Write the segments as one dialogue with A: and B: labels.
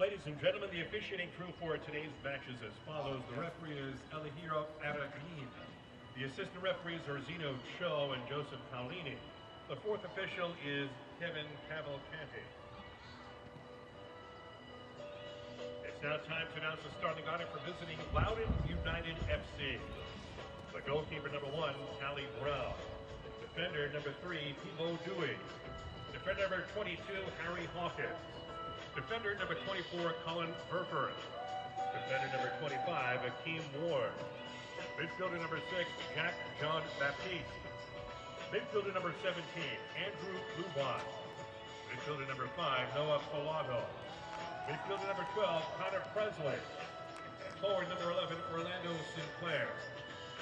A: Ladies and gentlemen, the officiating crew for today's match is as follows. The referee is Alejandro Aragnin. The assistant referees are Zeno Cho and Joseph Paulini. The fourth official is Kevin Cavalcanti. It's now time to announce the starting lineup for visiting Loudoun United FC. The goalkeeper number 1, Tally Brown. Defender number 3, Thibaut Dewey. Defender number 22, Harry Hawkins. Defender number 24, Colin Burford. Defender number 25, Akeem Ward. Midfielder number 6, Jack John Baptiste. Midfielder number 17, Andrew Lubon. Midfielder number 5, Noah Polato. Midfielder number 12, Connor Presley. Forward number 11, Orlando Sinclair.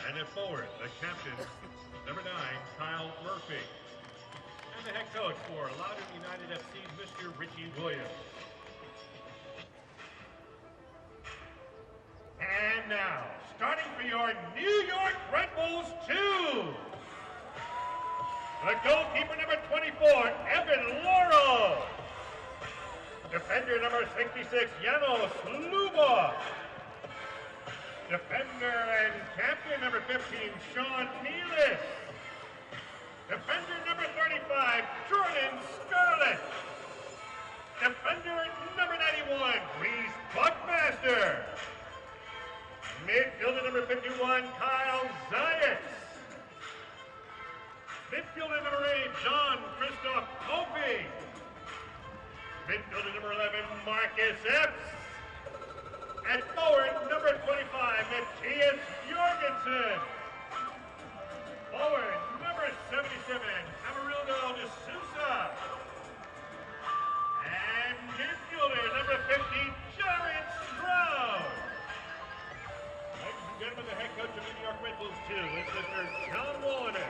A: And at forward, the captain, number 9, Kyle Murphy. And the head coach for Loudoun United FC, Mr. Richie Williams. And now, starting for your New York Red Bulls 2, the goalkeeper number 24, Evan Laurel. Defender number 66, Janos Luba. Defender and captain number 15, Sean Nealis. Defender number 35, Jordan Scarlett. Defender number 91, Reese Buckmaster. Midfielder number 51, Kyle Zayas. Midfielder number 8, John Christoph Kofi. Midfielder number 11, Marcus Epps. And forward number 25, Matthias Jorgensen. Forward number 77, Amarildo de Sousa. And midfielder number 50, Jared Stroud. Ladies and gentlemen, the head coach of the New York Red Bulls 2 is Mr. John Warner.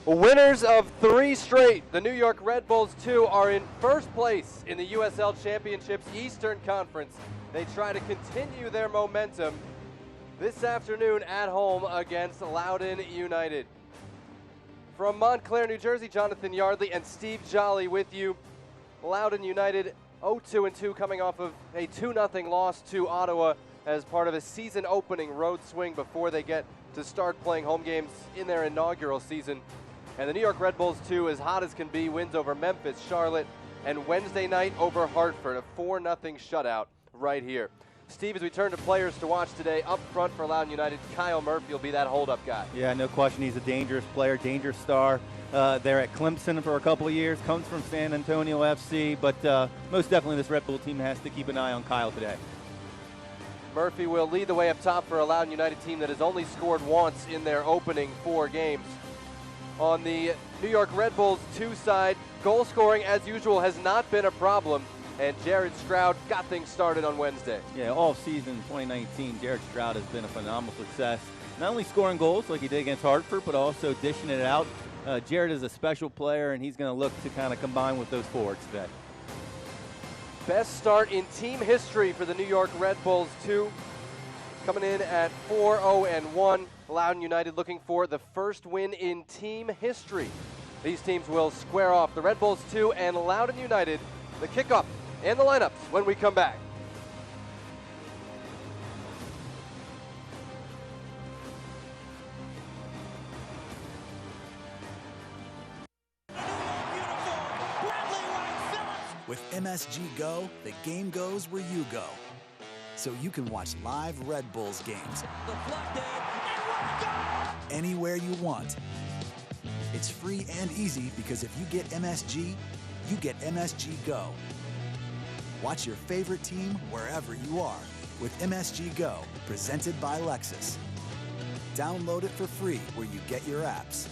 B: Winners of 3 straight, the New York Red Bulls 2 are in first place in the USL Championships Eastern Conference. They try to continue their momentum this afternoon at home against Loudoun United. From Montclair, New Jersey, Jonathan Yardley and Steve Jolly with you. Loudoun United 0-2 coming off of a 2-0 loss to Ottawa as part of a season opening road swing before they get to start playing home games in their inaugural season. And the New York Red Bulls, too, as hot as can be, wins over Memphis, Charlotte, and Wednesday night over Hartford, a 4-0 shutout right here. Steve, as we turn to players to watch today, up front for Loudoun United, Kyle Murphy will be that hold-up guy.
C: Yeah, no question. He's a dangerous player, dangerous star. There at Clemson for a couple of years, comes from San Antonio FC, but most definitely this Red Bull team has to keep an eye on Kyle today.
B: Murphy will lead the way up top for a Loudoun United team that has only scored once in their opening 4 games. On the New York Red Bulls 2 side, goal scoring, as usual, has not been a problem, and Jared Stroud got things started on Wednesday.
C: Yeah, all season 2019, Jared Stroud has been a phenomenal success. Not only scoring goals like he did against Hartford, but also dishing it out. Jared is a special player, and he's going to look to kind of combine with those forwards today.
B: Best start in team history for the New York Red Bulls 2, coming in at 4-0-1. Loudoun United looking for the first win in team history. These teams will square off, the Red Bulls 2 and Loudoun United. The kickoff and the lineups when we come back.
D: With MSG Go, the game goes where you go. So you can watch live Red Bulls games anywhere you want. It's free and easy because if you get MSG, you get MSG Go. Watch your favorite team wherever you are with MSG Go, presented by Lexus. Download it for free where you get your apps.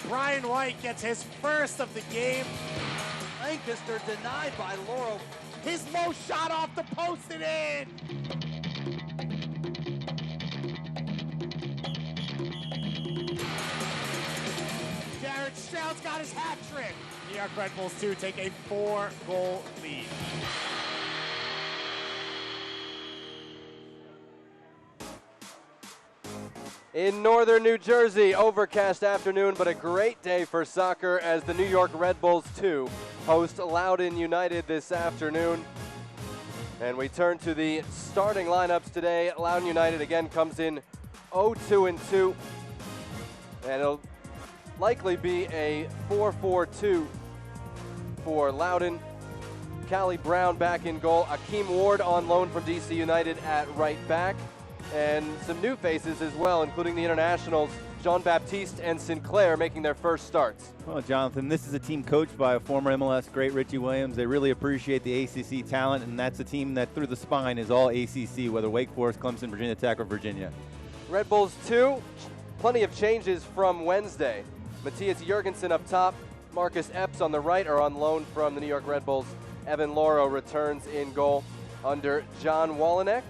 E: Brian White gets his first of the game.
B: Lancaster denied by Laurel.
E: His low shot off the post and in. Jared Stroud's got his hat trick. New York Red Bulls 2 take a 4-goal lead.
B: In northern New Jersey, overcast afternoon, but a great day for soccer as the New York Red Bulls 2 host Loudoun United this afternoon. And we turn to the starting lineups today. Loudoun United again comes in 0-2, and it'll likely be a 4-4-2 for Loudoun. Callie Brown back in goal. Akeem Ward on loan from DC United at right back. And some new faces as well, including the internationals, Jean-Baptiste and Sinclair making their first starts.
C: Well, Jonathan, this is a team coached by a former MLS great, Richie Williams. They really appreciate the ACC talent, and that's a team that through the spine is all ACC, whether Wake Forest, Clemson, Virginia Tech, or Virginia.
B: Red Bulls 2, plenty of changes from Wednesday. Matthias Jurgensen up top, Marcus Epps on the right are on loan from the New York Red Bulls. Evan Loro returns in goal under John Walenek.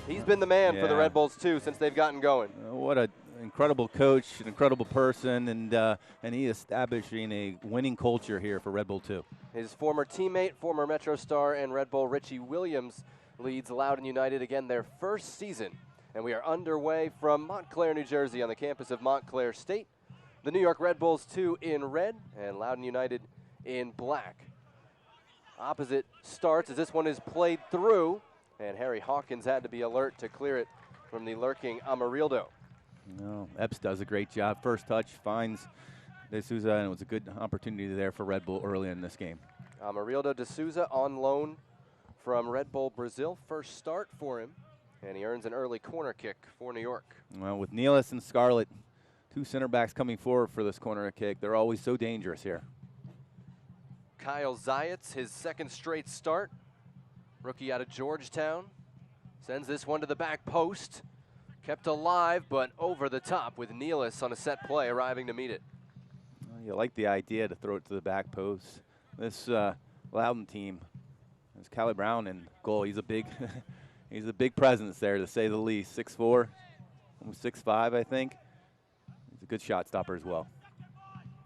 B: He's been the man for the Red Bulls, too, since they've gotten going.
C: What an incredible coach, an incredible person, and he establishing a winning culture here for Red Bull 2.
B: His former teammate, former Metro star and Red Bull Richie Williams leads Loudoun United again their first season. And we are underway from Montclair, New Jersey on the campus of Montclair State. The New York Red Bulls 2 in red and Loudoun United in black. Opposite starts as this one is played through. And Harry Hawkins had to be alert to clear it from the lurking Amarildo.
C: No, Epps does a great job. First touch finds De Souza, and it was a good opportunity there for Red Bull early in this game.
B: Amarildo de Souza on loan from Red Bull Brazil. First start for him, and he earns an early corner kick for New York.
C: Well, with Nealis and Scarlett, two center backs coming forward for this corner kick, they're always so dangerous here.
B: Kyle Zayats, his second straight start. Rookie out of Georgetown. Sends this one to the back post. Kept alive, but over the top with Nealis on a set play, arriving to meet it.
C: Well, you like the idea to throw it to the back post. This Loudoun team, there's Callie Brown in goal. He's a big, he's a big presence there, to say the least. 6'4", almost 6'5", I think. He's a good shot stopper as well.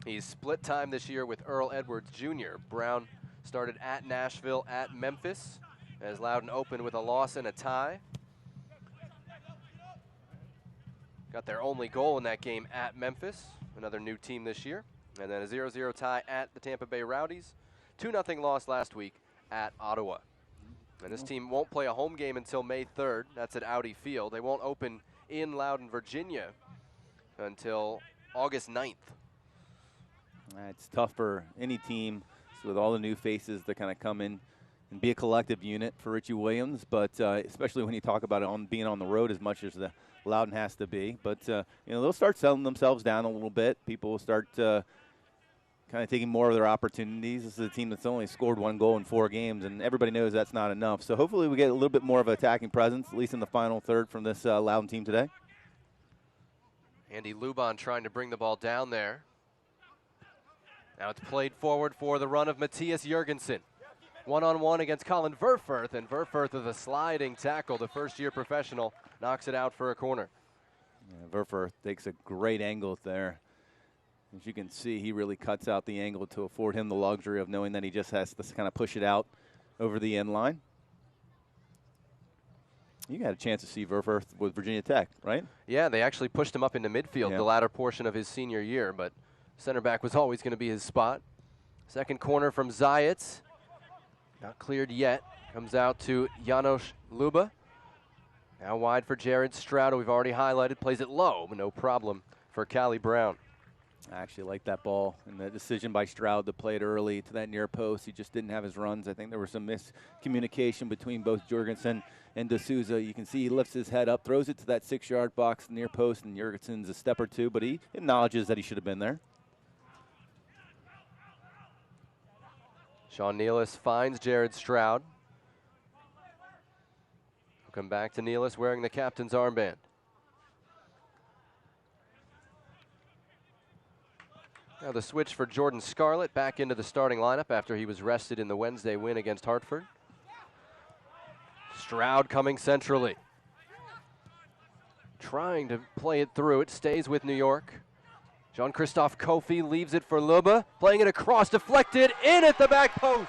B: He's split time this year with Earl Edwards Jr. Brown started at Nashville, at Memphis, as Loudoun opened with a loss and a tie. Got their only goal in that game at Memphis, another new team this year. And then a 0-0 tie at the Tampa Bay Rowdies. 2-0 loss last week at Ottawa. And this team won't play a home game until May 3rd. That's at Audi Field. They won't open in Loudoun, Virginia until August 9th.
C: It's tough for any team with all the new faces that kind of come in and be a collective unit for Richie Williams, but especially when you talk about it being on the road as much as the Loudoun has to be. But they'll start selling themselves down a little bit. People will start kind of taking more of their opportunities. This is a team that's only scored 1 goal in 4 games, and everybody knows that's not enough. So hopefully we get a little bit more of an attacking presence, at least in the final third, from this Loudoun team today.
B: Andy Lubon trying to bring the ball down there. Now it's played forward for the run of Matthias Jurgensen. One-on-one against Colin Verfurth, and Verfurth with a sliding tackle. The first-year professional knocks it out for a corner.
C: Yeah, Verfurth takes a great angle there. As you can see, he really cuts out the angle to afford him the luxury of knowing that he just has to kind of push it out over the end line. You got a chance to see Verfurth with Virginia Tech, right?
B: Yeah, they actually pushed him up into midfield the latter portion of his senior year, but center back was always going to be his spot. Second corner from Zayats. Not cleared yet. Comes out to Janos Luba. Now wide for Jared Stroud, who we've already highlighted. Plays it low, but no problem for Callie Brown.
C: I actually like that ball and the decision by Stroud to play it early to that near post. He just didn't have his runs. I think there was some miscommunication between both Jurgensen and De Souza. You can see he lifts his head up, throws it to that 6-yard box near post, and Jurgensen's a step or two, but he acknowledges that he should have been there.
B: Sean Nealis finds Jared Stroud. We'll come back to Nealis wearing the captain's armband. Now the switch for Jordan Scarlett back into the starting lineup after he was rested in the Wednesday win against Hartford. Stroud coming centrally. Trying to play it through. It stays with New York. Jean-Christophe Kofi leaves it for Luba, playing it across, deflected, in at the back post.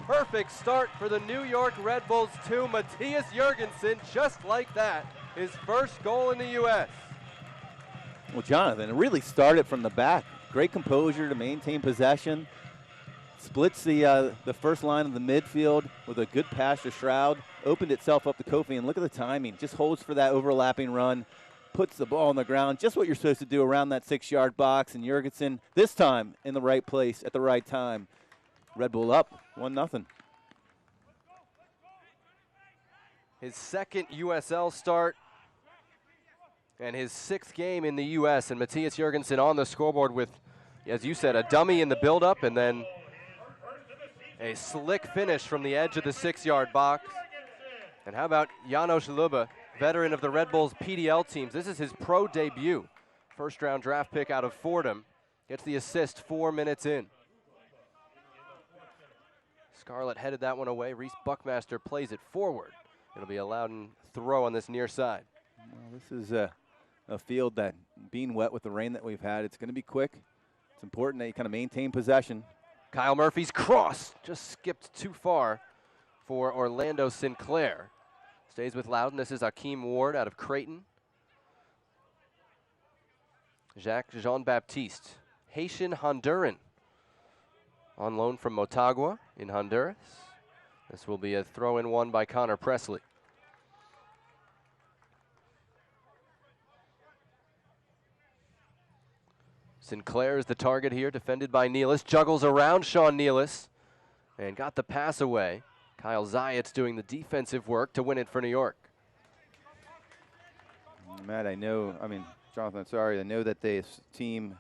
B: Perfect start for the New York Red Bulls 2. Matthias Jurgensen, just like that, his first goal in the U.S.
C: Well, Jonathan, it really started from the back. Great composure to maintain possession. Splits the first line of the midfield with a good pass to Stroud. Opened itself up to Kofi, and look at the timing. Just holds for that overlapping run. Puts the ball on the ground, just what you're supposed to do around that 6-yard box. And Jurgensen, this time, in the right place at the right time. Red Bull up, 1-0.
B: His second USL start and his 6th game in the U.S. And Matthias Jurgensen on the scoreboard with, as you said, a dummy in the build-up and then a slick finish from the edge of the 6-yard box. And how about Janos Luba, veteran of the Red Bulls PDL teams. This is his pro debut. First-round draft pick out of Fordham. Gets the assist 4 minutes in. Scarlett headed that one away. Reese Buckmaster plays it forward. It'll be a Loudoun throw on this near side.
C: Well, this is a field that, being wet with the rain that we've had, it's going to be quick. It's important that you kind of maintain possession.
B: Kyle Murphy's cross just skipped too far for Orlando Sinclair. Stays with Loudoun. This is Akeem Ward out of Creighton. Jacques Jean-Baptiste, Haitian Honduran, on loan from Motagua in Honduras. This will be a throw-in one by Connor Presley. Sinclair is the target here, defended by Nealis. Juggles around Sean Nealis and got the pass away. Kyle Zayats doing the defensive work to win it for New York.
C: Matt, Jonathan, sorry, I know that this team,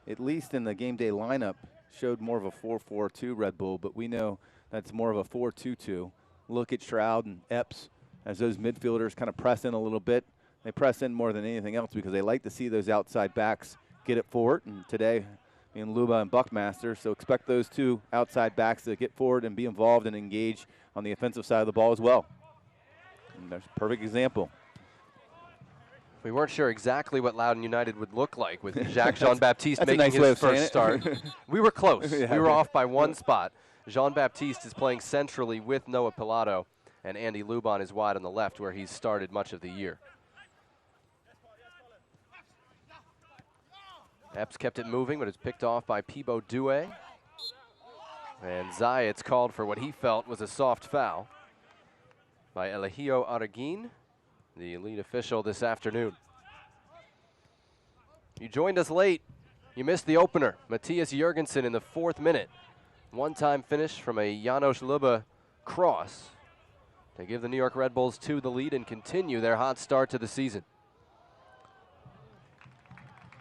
C: at least in the game day lineup, showed more of a 4-4-2 Red Bull, but we know that's more of a 4-2-2. Look at Stroud and Epps as those midfielders kind of press in a little bit. They press in more than anything else because they like to see those outside backs get it forward. And today, Luba and Buckmaster, so expect those two outside backs to get forward and be involved and engage on the offensive side of the ball as well. And there's a perfect example.
B: We weren't sure exactly what Loudoun United would look like with Jacques Jean-Baptiste making
C: nice
B: his first start. We were close.
C: Yeah.
B: We were off by one spot. Jean-Baptiste is playing centrally with Noah Pilato, and Andy Lubon is wide on the left where he's started much of the year. Epps kept it moving, but it's picked off by Pibo Doué. And Zayats called for what he felt was a soft foul by Eligio Araguin, the lead official this afternoon. You joined us late. You missed the opener. Matthias Jurgensen in the 4th minute. One-time finish from a Janos Luba cross to give the New York Red Bulls 2 the lead and continue their hot start to the season.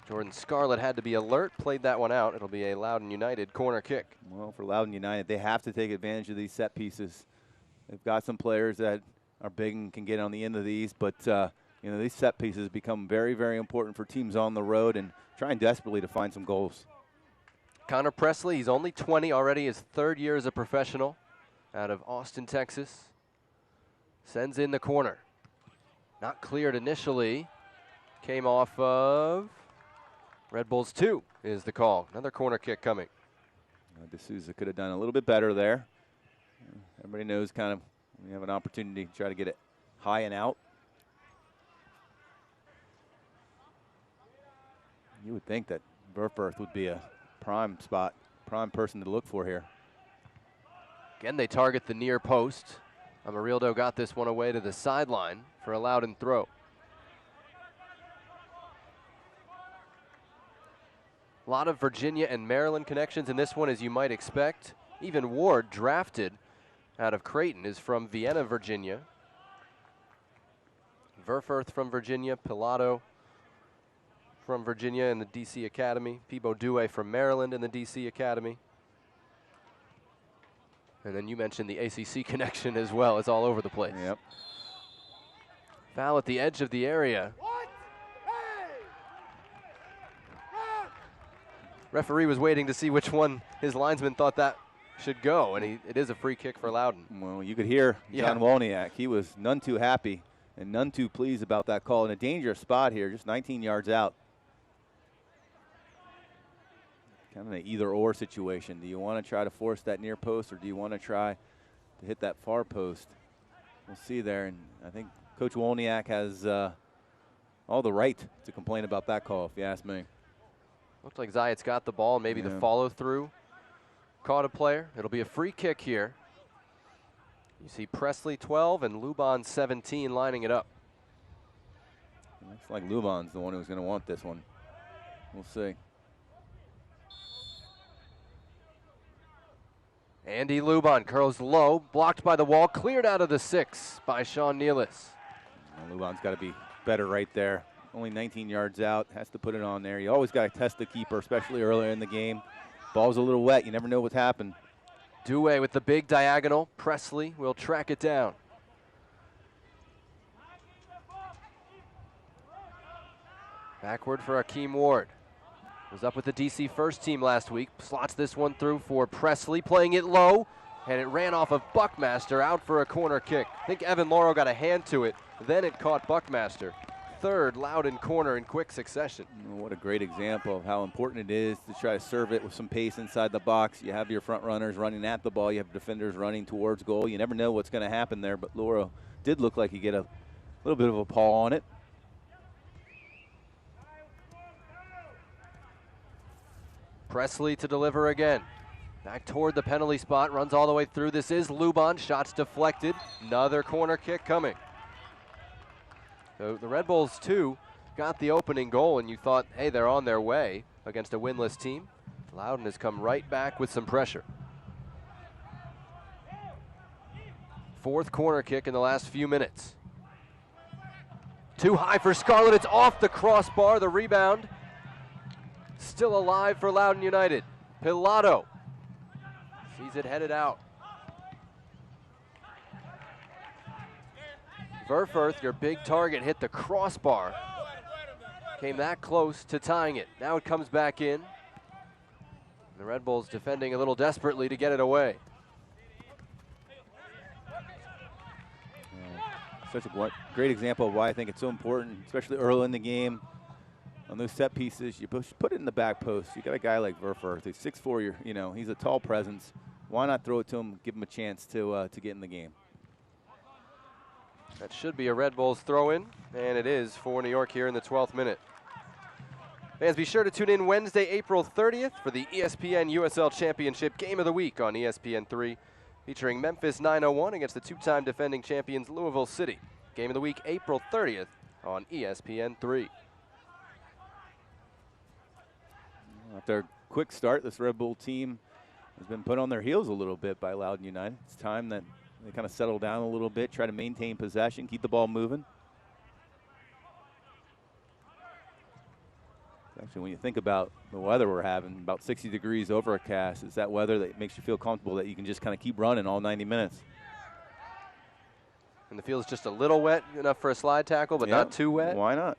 B: Jordan Scarlett had to be alert, played that one out. It'll be a Loudoun United corner kick.
C: Well, for Loudoun United, they have to take advantage of these set pieces. They've got some players that are big and can get on the end of these, but these set pieces become very, very important for teams on the road and trying desperately to find some goals.
B: Connor Presley, he's only 20 already, his 3rd year as a professional out of Austin, Texas. Sends in the corner. Not cleared initially. Came off of Red Bulls 2 is the call. Another corner kick coming.
C: D'Souza could have done a little bit better there. Everybody knows kind of we have an opportunity to try to get it high and out. You would think that Verfurth would be a prime spot, prime person to look for here.
B: Again, they target the near post. Amarildo got this one away to the sideline for a Loudoun throw. A lot of Virginia and Maryland connections in this one, as you might expect. Even Ward, drafted out of Creighton, is from Vienna, Virginia. Verfurth from Virginia, Pilato from Virginia in the DC Academy, Pibo Doué from Maryland in the DC Academy. And then you mentioned the ACC connection as well. It's all over the place.
C: Yep.
B: Foul at the edge of the area. Referee was waiting to see which one his linesman thought that should go, and it is a free kick for Loudoun.
C: Well, you could hear John Wolniak. He was none too happy and none too pleased about that call in a dangerous spot here, just 19 yards out. Kind of an either-or situation. Do you want to try to force that near post, or do you want to try to hit that far post? We'll see there, and I think Coach Wolniak has all the right to complain about that call, if you ask me.
B: Looked like Zayats got the ball, maybe the follow-through caught a player. It'll be a free kick here. You see Presley 12 and Lubon 17 lining it up.
C: Looks like Lubon's the one who's going to want this one. We'll see.
B: Andy Lubon curls low, blocked by the wall, cleared out of the 6 by Sean Nealis.
C: Well, Lubon's got to be better right there. Only 19 yards out, has to put it on there. You always got to test the keeper, especially earlier in the game. Ball's a little wet, you never know what's happened.
B: Doué with the big diagonal. Presley will track it down. Backward for Akeem Ward. Was up with the DC first team last week. Slots this one through for Presley, playing it low, and it ran off of Buckmaster out for a corner kick. I think Evan Lauro got a hand to it, then it caught Buckmaster. Third Loudoun corner in quick succession.
C: What a great example of how important it is to try to serve it with some pace inside the box. You have your front runners running at the ball. You have defenders running towards goal. You never know what's going to happen there, but Lauro did look like he get a little bit of a paw on it.
B: Presley to deliver again. Back toward the penalty spot, runs all the way through. This is Lubon, shots deflected. Another corner kick coming. So the Red Bulls, too, got the opening goal, and you thought, hey, they're on their way. against a winless team. Loudoun has come right back with some pressure. Fourth corner kick in the last few minutes. Too high for Scarlett. It's off the crossbar. The rebound still alive for Loudoun United. Pilato sees it headed out. Verfurth, your big target, hit the crossbar. Came that close to tying it. Now it comes back in. The Red Bulls defending a little desperately to get it away.
C: Such a great example of why I think it's so important, especially early in the game. On those set pieces, you put it in the back post. You got a guy like Verfurth, he's 6'4", he's a tall presence. Why not throw it to him, give him a chance to get in the game?
B: That should be a Red Bulls throw-in, and it is for New York here in the 12th minute. Fans, be sure to tune in Wednesday, April 30th for the ESPN USL Championship Game of the Week on ESPN3, featuring Memphis 901 against the two-time defending champions Louisville City. Game of the Week, April 30th on ESPN3.
C: After a quick start, this Red Bull team has been put on their heels a little bit by Loudoun United. It's time that they kind of settle down a little bit, try to maintain possession, keep the ball moving. Actually, when you think about the weather we're having, about 60 degrees overcast, it's that weather that makes you feel comfortable that you can just kind of keep running all 90 minutes.
B: And the field's just a little wet, enough for a slide tackle, but not too wet.
C: Why not?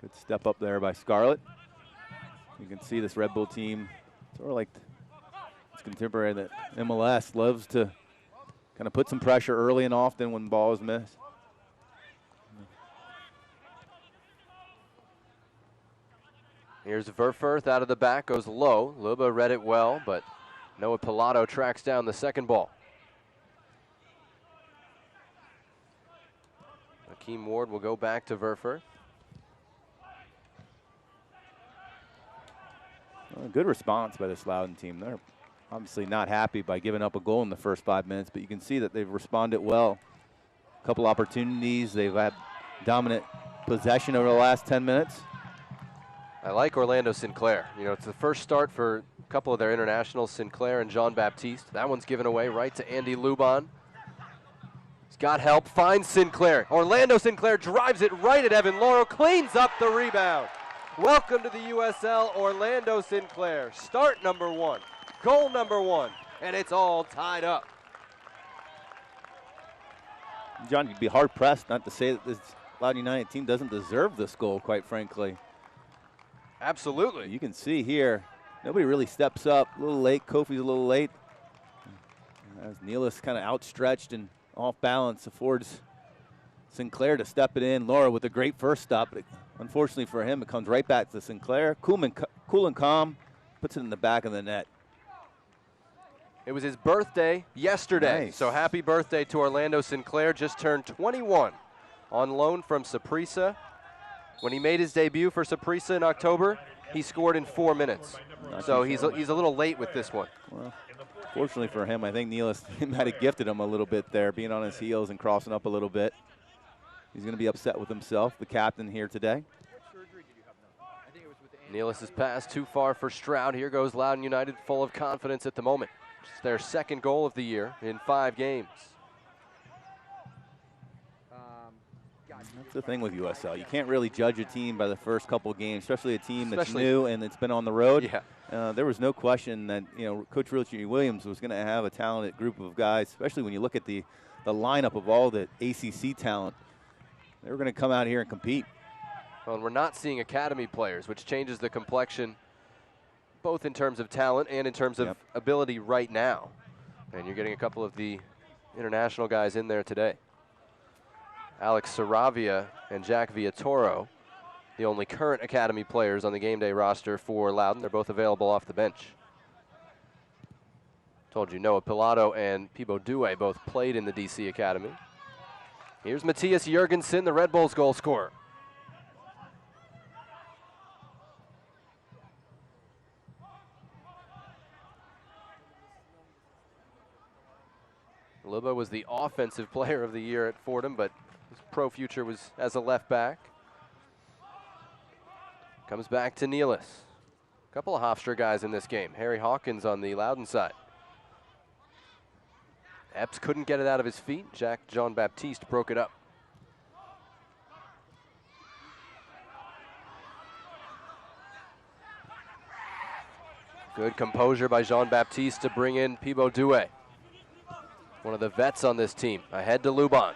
C: Good step up there by Scarlett. You can see this Red Bull team, sort of like it's contemporary that MLS loves to kind of put some pressure early and often when the ball is missed.
B: Here's Verfurth out of the back, goes low. Luba read it well, but Noah Pilato tracks down the second ball. Akeem Ward will go back to Verfurth.
C: Well, a good response by this Loudoun team. They're obviously not happy by giving up a goal in the first 5 minutes, but you can see that they've responded well. A couple opportunities. They've had dominant possession over the last 10 minutes.
B: I like Orlando Sinclair. It's the first start for a couple of their internationals, Sinclair and Jean-Baptiste. That one's given away right to Andy Luban. He's got help, finds Sinclair. Orlando Sinclair drives it right at Evan Laurel, cleans up the rebound. Welcome to the USL, Orlando Sinclair. Start number 1, goal number 1, and it's all tied up.
C: John, you'd be hard-pressed not to say that this Loudoun United team doesn't deserve this goal, quite frankly.
B: Absolutely.
C: You can see here, nobody really steps up. A little late. Kofi's a little late. As Nealis kind of outstretched and off balance, affords Sinclair to step it in. Laura with a great first stop. But unfortunately for him, it comes right back to Sinclair. Cool and calm, puts it in the back of the net.
B: It was his birthday yesterday.
C: Nice.
B: So happy birthday to Orlando Sinclair. Just turned 21 on loan from Saprissa. When he made his debut for Saprissa in October, he scored in 4 minutes. So he's a little late with this one.
C: Well, fortunately for him, I think Nealis might have gifted him a little bit there, being on his heels and crossing up a little bit. He's going to be upset with himself, the captain here today.
B: Nealis' pass too far for Stroud. Here goes Loudoun United, full of confidence at the moment. It's their second goal of the year in 5 games.
C: That's the thing with USL. You can't really judge a team by the first couple games, especially a team that's new and it's been on the road.
B: Yeah.
C: There was no question that Coach Richie Williams was going to have a talented group of guys, especially when you look at the lineup of all the ACC talent. They were going to come out here and compete.
B: Well, and we're not seeing academy players, which changes the complexion both in terms of talent and in terms of ability right now. And you're getting a couple of the international guys in there today. Alex Saravia and Jack Villatoro, the only current academy players on the game day roster for Loudoun. They're both available off the bench. Told you Noah Pilato and Pibo Due both played in the DC Academy. Here's Matthias Jurgensen, the Red Bulls goal scorer. Luba was the offensive player of the year at Fordham, but was pro future was as a left back. Comes back to Nealis. A couple of Hofstra guys in this game. Harry Hawkins on the Loudoun side. Epps couldn't get it out of his feet. Jacques Jean-Baptiste broke it up. Good composure by Jean-Baptiste to bring in Pibo Doué, one of the vets on this team. Ahead to Loudoun.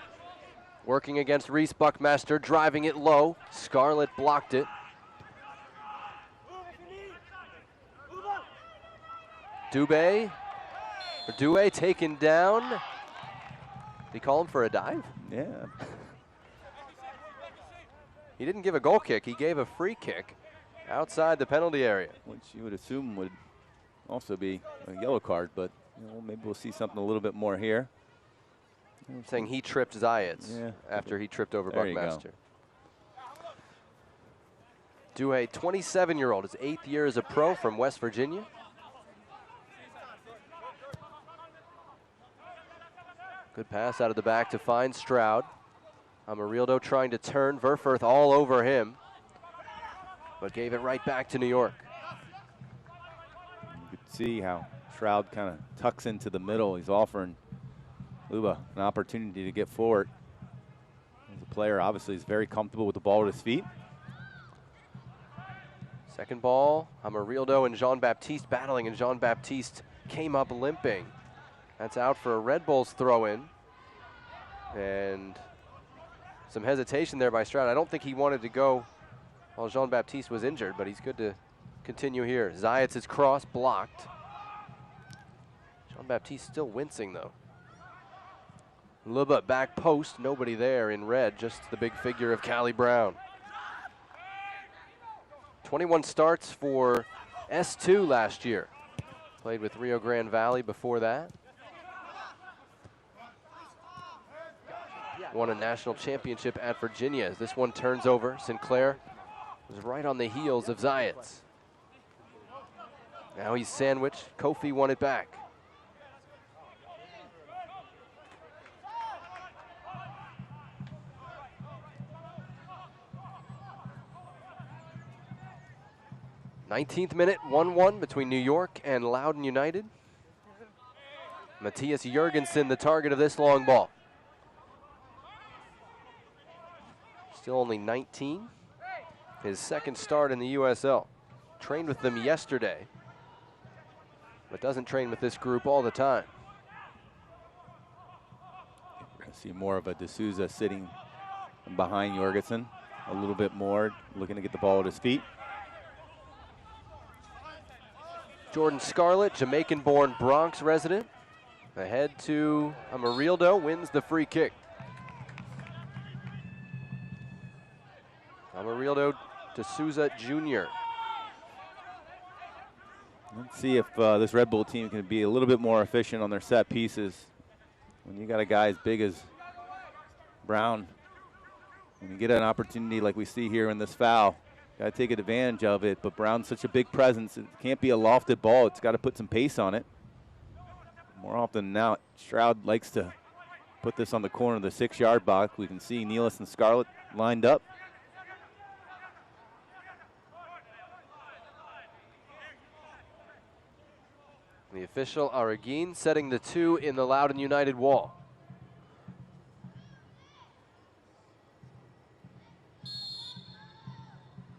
B: Working against Reese Buckmaster, driving it low. Scarlett blocked it. Doué taken down. Did he call him for a dive?
C: Yeah.
B: He didn't give a goal kick. He gave a free kick outside the penalty area.
C: Which you would assume would also be a yellow card, but maybe we'll see something a little bit more here.
B: Saying he tripped Zayats after he tripped over Buckmaster. Doué, 27-year-old, his 8th year as a pro from West Virginia. Good pass out of the back to find Stroud. Amarildo trying to turn. Verfurth all over him, but gave it right back to New York.
C: You could see how Stroud kind of tucks into the middle. He's offering Luba an opportunity to get forward. As a player, obviously, he's very comfortable with the ball at his feet.
B: Second ball, Amarildo and Jean-Baptiste battling, and Jean-Baptiste came up limping. That's out for a Red Bulls throw-in. And some hesitation there by Stroud. I don't think he wanted to go while Jean-Baptiste was injured, but he's good to continue here. Zayats' cross blocked. Jean-Baptiste still wincing, though. Luba back post, nobody there in red, just the big figure of Callie Brown. 21 starts for S2 last year. Played with Rio Grande Valley before that. Won a national championship at Virginia. As this one turns over, Sinclair was right on the heels of Zayats. Now he's sandwiched. Kofi won it back. Nineteenth minute, 1-1 between New York and Loudoun United. Matthias Jurgensen, the target of this long ball. Still only 19. His second start in the USL. Trained with them yesterday, but doesn't train with this group all the time.
C: We're going to see more of a D'Souza sitting behind Jorgensen a little bit more, looking to get the ball at his feet.
B: Jordan Scarlett, Jamaican-born Bronx resident. Ahead to Amarildo, wins the free kick. Amarildo D'Souza Jr.
C: Let's see if this Red Bull team can be a little bit more efficient on their set pieces. When you got a guy as big as Brown, when you get an opportunity like we see here in this foul, got to take advantage of it. But Brown's such a big presence, it can't be a lofted ball. It's got to put some pace on it. More often than not, Stroud likes to put this on the corner of the 6-yard box. We can see Nealis and Scarlett lined up.
B: The official, Araguin, setting the 2 in the Loudoun United wall.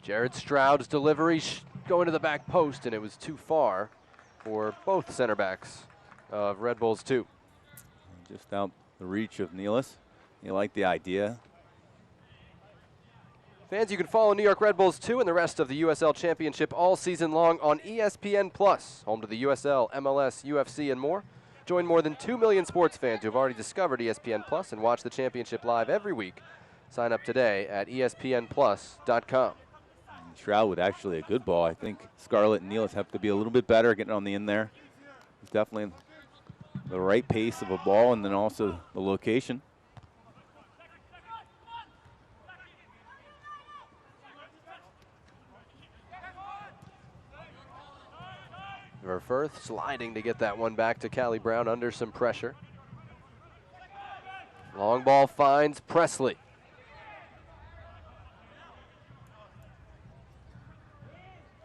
B: Jared Stroud's delivery going to the back post, and it was too far for both center backs of Red Bulls 2.
C: Just out the reach of Nealis. You like the idea.
B: Fans, you can follow New York Red Bulls 2 and the rest of the USL Championship all season long on ESPN+, home to the USL, MLS, UFC, and more. Join more than 2 million sports fans who have already discovered ESPN+ and watch the championship live every week. Sign up today at espnplus.com.
C: Stroud with actually a good ball. I think Scarlett and Nealis have to be a little bit better getting on the end there. It's definitely the right pace of a ball and then also the location.
B: Verfurth sliding to get that one back to Callie Brown under some pressure. Long ball finds Presley.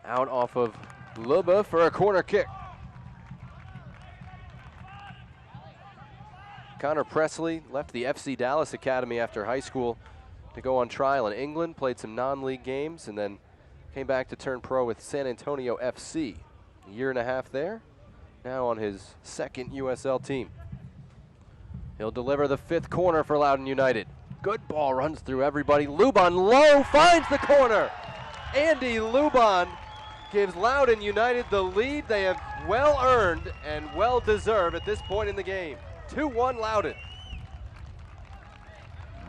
B: Out off of Luba for a corner kick. Connor Presley left the FC Dallas Academy after high school to go on trial in England, played some non-league games, and then came back to turn pro with San Antonio FC. A year and a half there, now on his second USL team. He'll deliver the 5th corner for Loudoun United. Good ball, runs through everybody. Loudoun low, finds the corner. Andy Loudoun gives Loudoun United the lead they have well earned and well deserved at this point in the game. 2-1 Loudoun.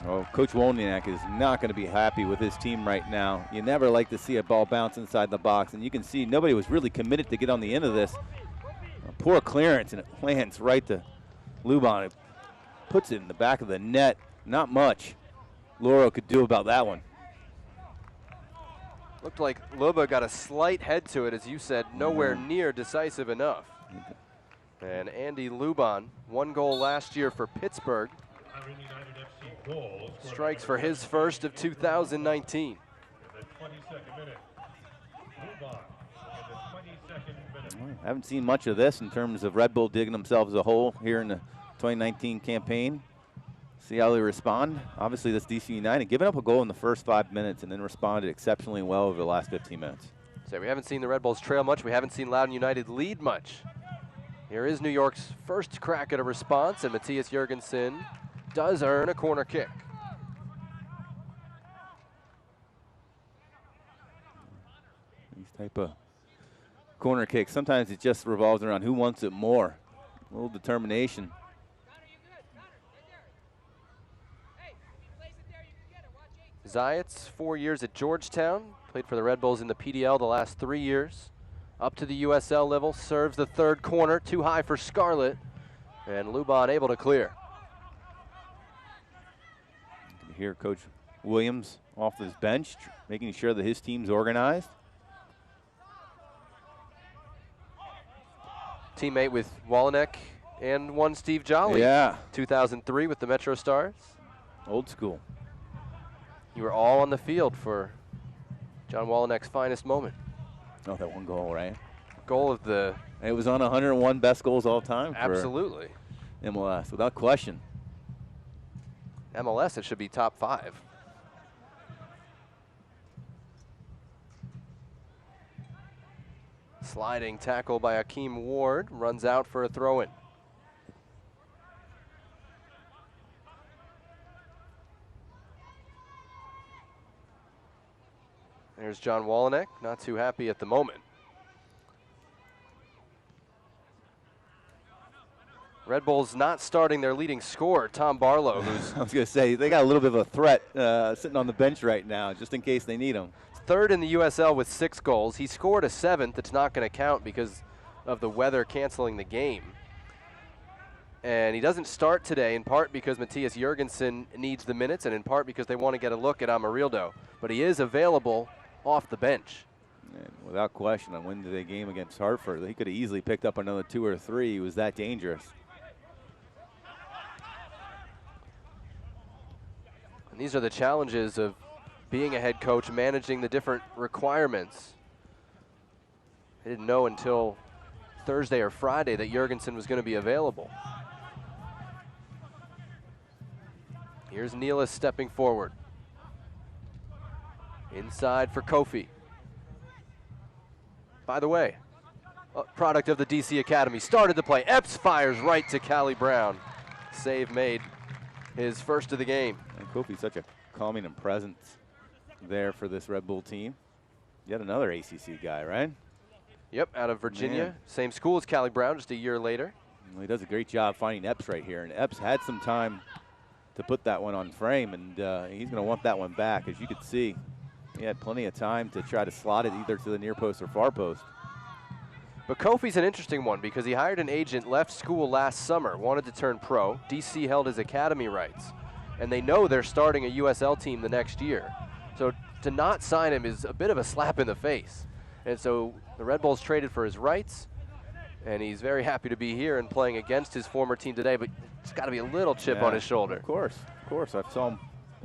C: Well, Coach Wozniak is not going to be happy with his team right now. You never like to see a ball bounce inside the box, and you can see nobody was really committed to get on the end of this. A poor clearance, and it lands right to Loudoun. It puts it in the back of the net. Not much Lauro could do about that one.
B: Looked like Luba got a slight head to it, as you said, nowhere near decisive enough. And Andy Loudoun, 1 goal last year for Pittsburgh, strikes for his first of 2019.
C: I haven't seen much of this in terms of Red Bull digging themselves a hole here in the 2019 campaign. See how they respond. Obviously, this DC United giving up a goal in the first 5 minutes and then responded exceptionally well over the last 15 minutes.
B: So we haven't seen the Red Bulls trail much. We haven't seen Loudoun United lead much. Here is New York's first crack at a response, and Matthias Jurgensen does earn a corner kick.
C: These type of corner kicks, sometimes it just revolves around who wants it more. A little determination.
B: Zayats, 4 years at Georgetown, played for the Red Bulls in the PDL the last 3 years. Up to the USL level, serves the 3rd corner, too high for Scarlett, and Loudoun able to clear.
C: You can hear Coach Williams off his bench, making sure that his team's organized.
B: Teammate with Walenek and one Steve Jolly.
C: Yeah.
B: 2003 with the Metro Stars.
C: Old school.
B: You were all on the field for John Walenek's finest moment.
C: Oh, that 1 goal, right?
B: Goal of the...
C: It was on 101 best goals all time.
B: Absolutely.
C: For MLS, without question.
B: MLS, it should be top 5. Sliding tackle by Akeem Ward, runs out for a throw-in. There's John Walenek, not too happy at the moment. Red Bulls not starting their leading scorer, Tom Barlow, who's
C: I was going to say, they got a little bit of a threat sitting on the bench right now, just in case they need him.
B: 3rd in the USL with 6 goals. He scored a 7th that's not going to count because of the weather canceling the game. And he doesn't start today, in part because Matthias Jurgensen needs the minutes and in part because they want to get a look at Amarildo. But he is available off the bench.
C: And without question, on Wednesday game against Hartford, he could have easily picked up another 2 or 3. He was that dangerous.
B: And these are the challenges of being a head coach, managing the different requirements. I didn't know until Thursday or Friday that Jurgensen was going to be available. Here's Nealis stepping forward. Inside for Kofi. By the way, a product of the DC Academy, started the play. Epps fires right to Callie Brown. Save made, his first of the game.
C: And Kofi's such a calming and presence there for this Red Bull team. Yet another ACC guy, right?
B: Yep, out of Virginia.
C: Man.
B: Same school as Callie Brown, just a year later.
C: Well, he does a great job finding Epps right here. And Epps had some time to put that one on frame, and he's going to want that one back. As you could see, he had plenty of time to try to slot it either to the near post or far post.
B: But Kofi's an interesting one because he hired an agent, left school last summer, wanted to turn pro. DC held his academy rights, and they know they're starting a USL team the next year. So to not sign him is a bit of a slap in the face. And so the Red Bulls traded for his rights, and he's very happy to be here and playing against his former team today, but it's got to be a little chip on his shoulder.
C: Of course. I saw him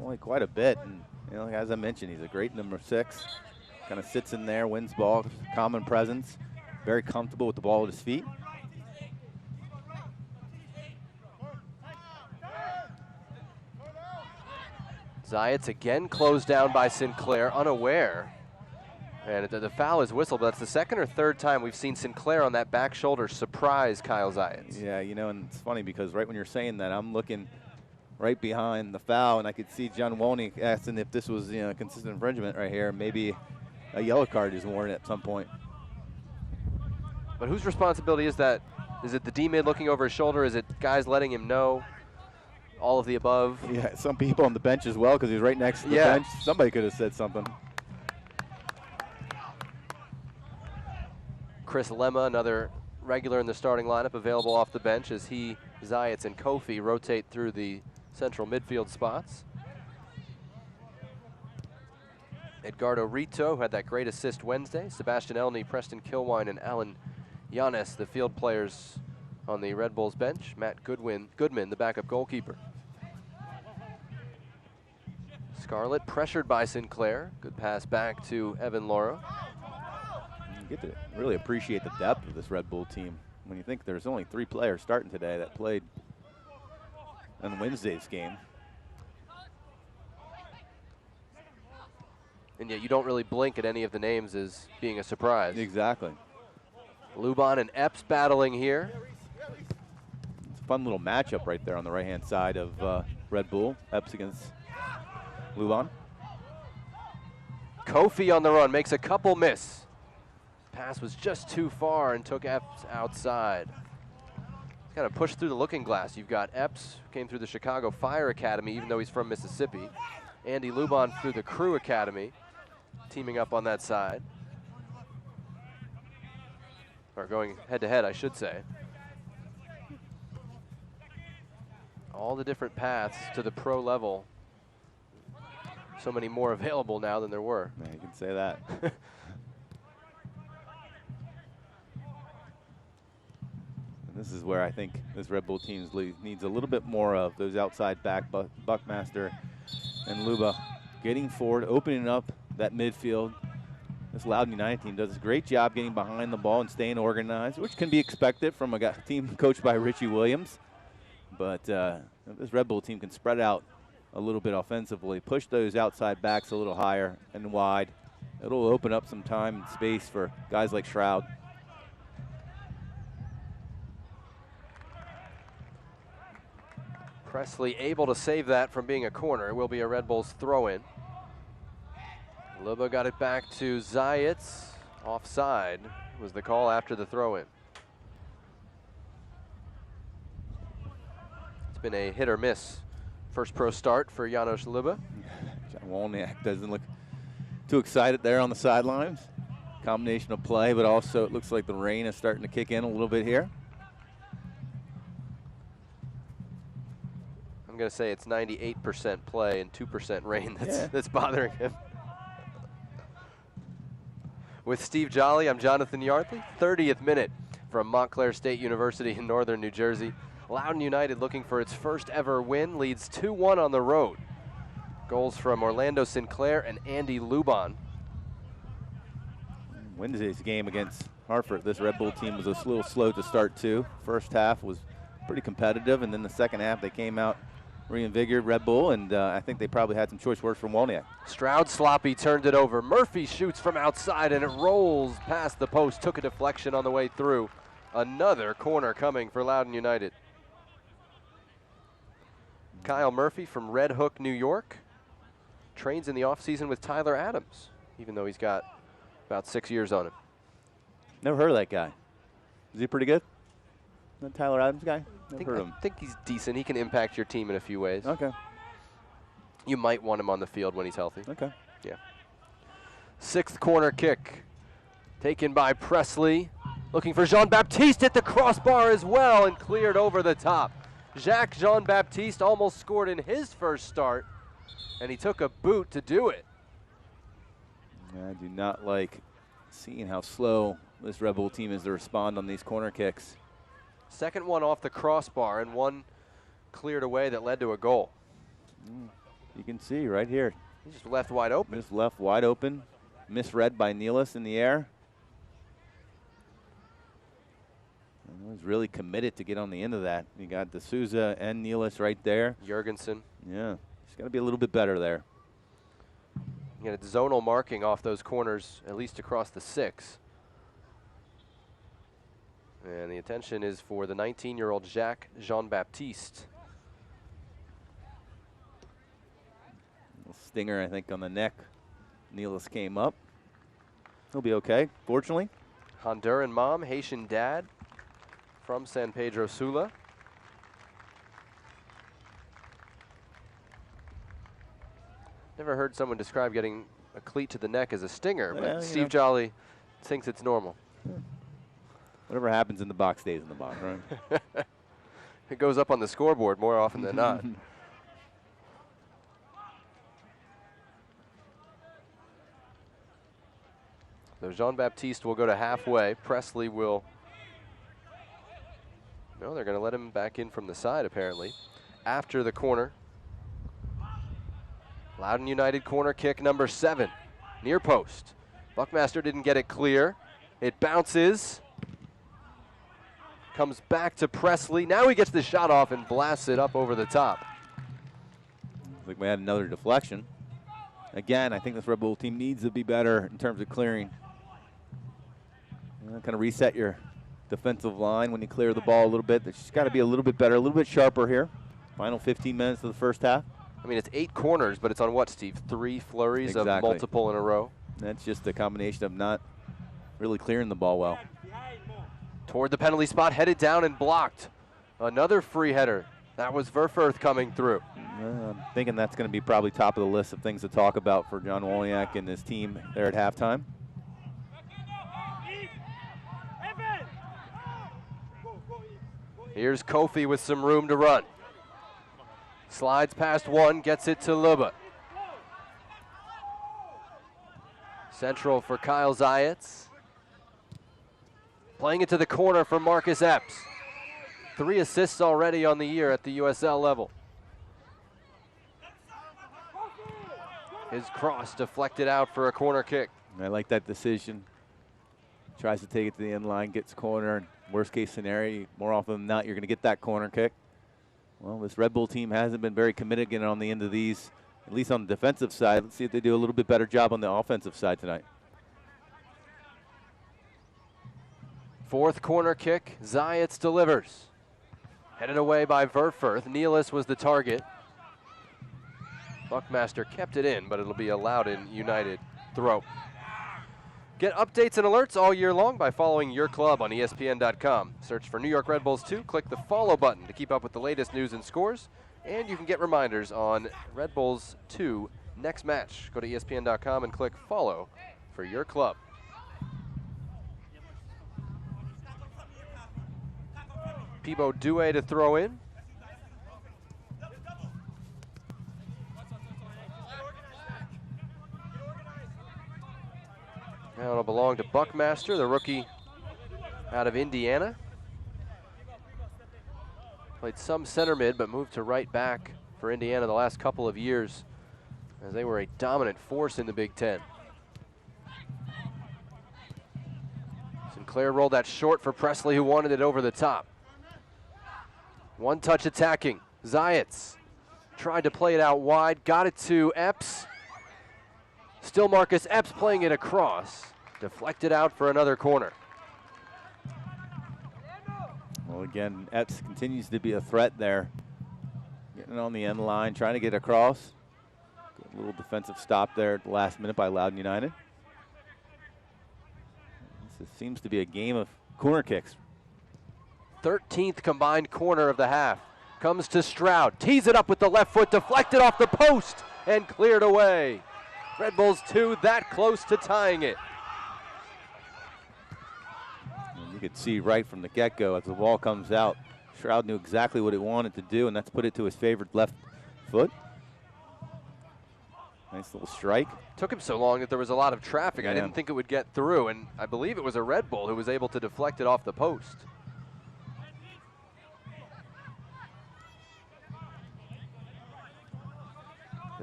C: only quite a bit, and you know, as I mentioned, he's a great number 6. Kind of sits in there, wins ball, common presence, very comfortable with the ball at his feet.
B: Zayats again closed down by Sinclair, unaware. And the foul is whistled, but that's the second or third time we've seen Sinclair on that back shoulder surprise Kyle Zayats.
C: Yeah, you know, and it's funny because right when you're saying that, I'm looking right behind the foul, and I could see John Wolny asking if this was, you know, consistent infringement right here. Maybe a yellow card is warranted at some point.
B: But whose responsibility is that? Is it the D-mid looking over his shoulder? Is it guys letting him know? All of the above?
C: Yeah, some people on the bench as well because he was right next to the bench. Somebody could have said something.
B: Chris Lemma, another regular in the starting lineup, available off the bench as he, Zayats, and Kofi rotate through the central midfield spots. Edgardo Rito, who had that great assist Wednesday. Sebastian Elney, Preston Kilwine, and Alan Yanes, the field players on the Red Bulls bench. Matt Goodman, the backup goalkeeper. Scarlett pressured by Sinclair. Good pass back to Evan Laura.
C: You get to really appreciate the depth of this Red Bull team when you think there's only 3 players starting today that played on Wednesday's game.
B: And yet you don't really blink at any of the names as being a surprise.
C: Exactly.
B: Loudoun and Epps battling here.
C: It's a fun little matchup right there on the right-hand side of Red Bull. Epps against Loudoun.
B: Kofi on the run, makes a couple miss. Pass was just too far and took Epps outside. Kind of pushed through the looking glass. You've got Epps, who came through the Chicago Fire Academy, even though he's from Mississippi. Andy Loudoun through the Crew Academy, teaming up on that side. Or going head-to-head, I should say. All the different paths to the pro level. So many more available now than there were.
C: Man, you can say that. And this is where I think this Red Bull team needs a little bit more of those outside back, Buckmaster and Luba getting forward, opening up that midfield. This Loudoun United team does a great job getting behind the ball and staying organized, which can be expected from a team coached by Richie Williams. But this Red Bull team can spread out a little bit offensively, push those outside backs a little higher and wide. It'll open up some time and space for guys like Shroud.
B: Presley able to save that from being a corner. It will be a Red Bulls throw-in. Luba got it back to Zayats. Offside was the call after the throw-in. It's been a hit or miss first pro start for Janos Luba.
C: John Wolniak doesn't look too excited there on the sidelines. Combination of play, but also it looks like the rain is starting to kick in a little bit here.
B: I'm going to say it's 98% play and 2% rain that's bothering him. With Steve Jolly, I'm Jonathan Yardley. 30th minute from Montclair State University in northern New Jersey. Loudoun United looking for its first ever win, leads 2-1 on the road. Goals from Orlando Sinclair and Andy Loudoun.
C: Wednesday's game against Hartford, this Red Bull team was a little slow to start too. First half was pretty competitive, and then the second half they came out reinvigorated Red Bull, and I think they probably had some choice words from Wolniak.
B: Stroud sloppy turned it over. Murphy shoots from outside, and it rolls past the post. Took a deflection on the way through. Another corner coming for Loudoun United. Kyle Murphy from Red Hook, New York. Trains in the offseason with Tyler Adams, even though he's got about 6 years on him.
C: Never heard of that guy. Is he pretty good? That Tyler Adams guy? Never heard of him.
B: I think he's decent. He can impact your team in a few ways.
C: Okay.
B: You might want him on the field when he's healthy.
C: Okay.
B: Yeah. Sixth corner kick taken by Presley. Looking for Jean-Baptiste at the crossbar as well and cleared over the top. Jacques Jean-Baptiste almost scored in his first start, and he took a boot to do it.
C: I do not like seeing how slow this Red Bull team is to respond on these corner kicks.
B: Second one off the crossbar and one cleared away that led to a goal.
C: You can see right here.
B: He just left wide open.
C: Just left wide open. misread by Nealis in the air. And he was really committed to get on the end of that. You got D'Souza and Nealis right there.
B: Jorgensen.
C: Yeah, he's got to be a little bit better there.
B: You get a zonal marking off those corners, at least across the 6. And the attention is for the 19-year-old Jacques Jean-Baptiste.
C: Stinger, I think, on the neck. Nealis came up. He'll be okay, fortunately.
B: Honduran mom, Haitian dad from San Pedro Sula. Never heard someone describe getting a cleat to the neck as a stinger, but Steve Jolly thinks it's normal.
C: Whatever happens in the box stays in the box, right?
B: It goes up on the scoreboard more often than not. So Jean-Baptiste will go to halfway. Presley will... No, they're going to let him back in from the side, apparently. After the corner. Loudoun United corner kick number 7. Near post. Buckmaster didn't get it clear. It bounces. Comes back to Presley. Now he gets the shot off and blasts it up over the top.
C: Looks like we had another deflection. Again, I think this Red Bull team needs to be better in terms of clearing. Kind of reset your defensive line when you clear the ball a little bit. It's just got to be a little bit better, a little bit sharper here. Final 15 minutes of the first half.
B: I mean, it's 8 corners, but it's on what, Steve? 3 flurries of multiple in a row?
C: That's just a combination of not really clearing the ball well.
B: Toward the penalty spot, headed down and blocked. Another free header. That was Verfurth coming through.
C: I'm thinking that's going to be probably top of the list of things to talk about for John Woliak and his team there at halftime.
B: Here's Kofi with some room to run. Slides past one, gets it to Luba. Central for Kyle Zayats. Playing it to the corner for Marcus Epps. 3 assists already on the year at the USL level. His cross deflected out for a corner kick.
C: I like that decision. Tries to take it to the end line, gets corner. Worst case scenario, more often than not, you're going to get that corner kick. Well, this Red Bull team hasn't been very committed getting on the end of these, at least on the defensive side. Let's see if they do a little bit better job on the offensive side tonight.
B: 4th corner kick, Zayats delivers. Headed away by Verfurth. Nealis was the target. Buckmaster kept it in, but it'll be a Loudoun United throw. Get updates and alerts all year long by following your club on ESPN.com. Search for New York Red Bulls 2, click the follow button to keep up with the latest news and scores, and you can get reminders on Red Bulls 2 next match. Go to ESPN.com and click follow for your club. Peebo Due to throw in. Now it'll belong to Buckmaster, the rookie out of Indiana. Played some center mid, but moved to right back for Indiana the last couple of years as they were a dominant force in the Big Ten. Sinclair rolled that short for Presley, who wanted it over the top. One touch attacking. Zayats tried to play it out wide, got it to Epps. Still Marcus Epps playing it across. Deflected out for another corner.
C: Well, again, Epps continues to be a threat there. Getting on the end line, trying to get across. Good little defensive stop there at the last minute by Loudoun United. This seems to be a game of corner kicks.
B: 13th combined corner of the half. Comes to Stroud, tees it up with the left foot, deflected off the post and cleared away. Red Bulls 2 that close to tying it.
C: And you could see right from the get-go as the ball comes out, Stroud knew exactly what he wanted to do, and that's put it to his favored left foot. Nice little strike.
B: Took him so long that there was a lot of traffic.
C: Yeah.
B: I didn't think it would get through, and I believe it was a Red Bull who was able to deflect it off the post.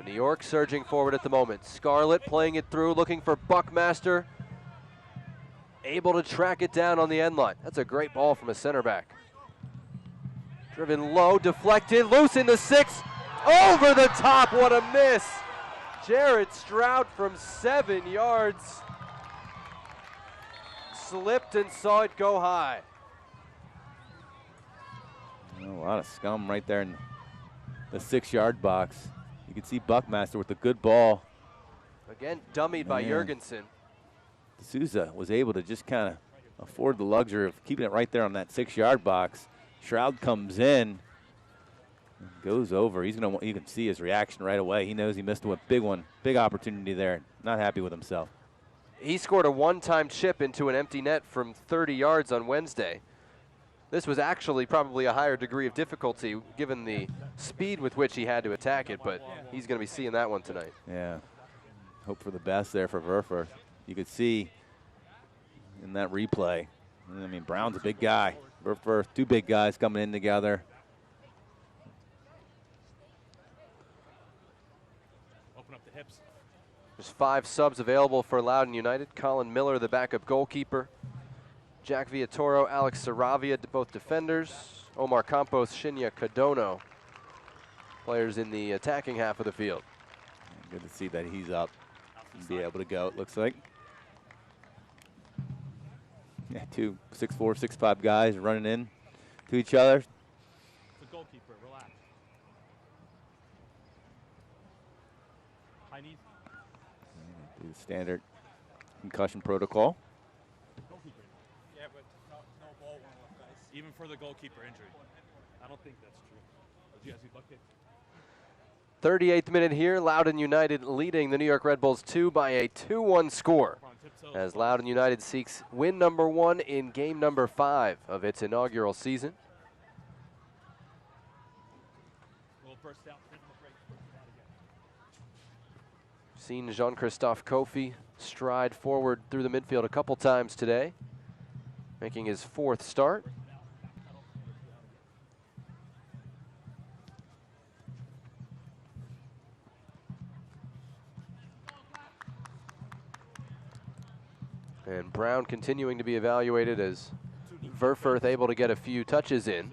B: But New York surging forward at the moment. Scarlett playing it through, looking for Buckmaster. Able to track it down on the end line. That's a great ball from a center back. Driven low, deflected, loose into 6. Over the top, what a miss. Jared Stroud from 7 yards. Slipped and saw it go high.
C: A lot of scum right there in the 6-yard box. You can see Buckmaster with a good ball.
B: Again, dummied by Jurgensen.
C: D'Souza was able to just kind of afford the luxury of keeping it right there on that 6-yard box. Stroud comes in, and goes over. He's gonna. You can see his reaction right away. He knows he missed a big one, big opportunity there. Not happy with himself.
B: He scored a one-time chip into an empty net from 30 yards on Wednesday. This was actually probably a higher degree of difficulty given the speed with which he had to attack it, but he's going to be seeing that one tonight.
C: Yeah. Hope for the best there for Verfer. You could see in that replay, I mean, Brown's a big guy. Verfer, 2 big guys coming in together.
E: Open up the hips.
B: There's 5 subs available for Loudoun United. Colin Miller, the backup goalkeeper. Jack Villatoro, Alex Saravia, both defenders. Omar Campos, Shinya Kadono, players in the attacking half of the field.
C: Good to see that he's up and be able to go, it looks like. Yeah, 2 6'4", 6'5" guys running in to each other.
E: The goalkeeper, relax. High knees.
C: Do the standard concussion protocol.
E: Yeah, but no ball went off, guys. Even for the goalkeeper injury. I don't think that's true. Did you guys see bucket?
B: 38th minute here, Loudoun United leading the New York Red Bulls 2 by a 2-1 score, as Loudoun United seeks win number 1 in game number 5 of its inaugural season. Seen Jean-Christophe Kofi stride forward through the midfield a couple times today, making his 4th start. And Brown continuing to be evaluated as Verfurth able to get a few touches in.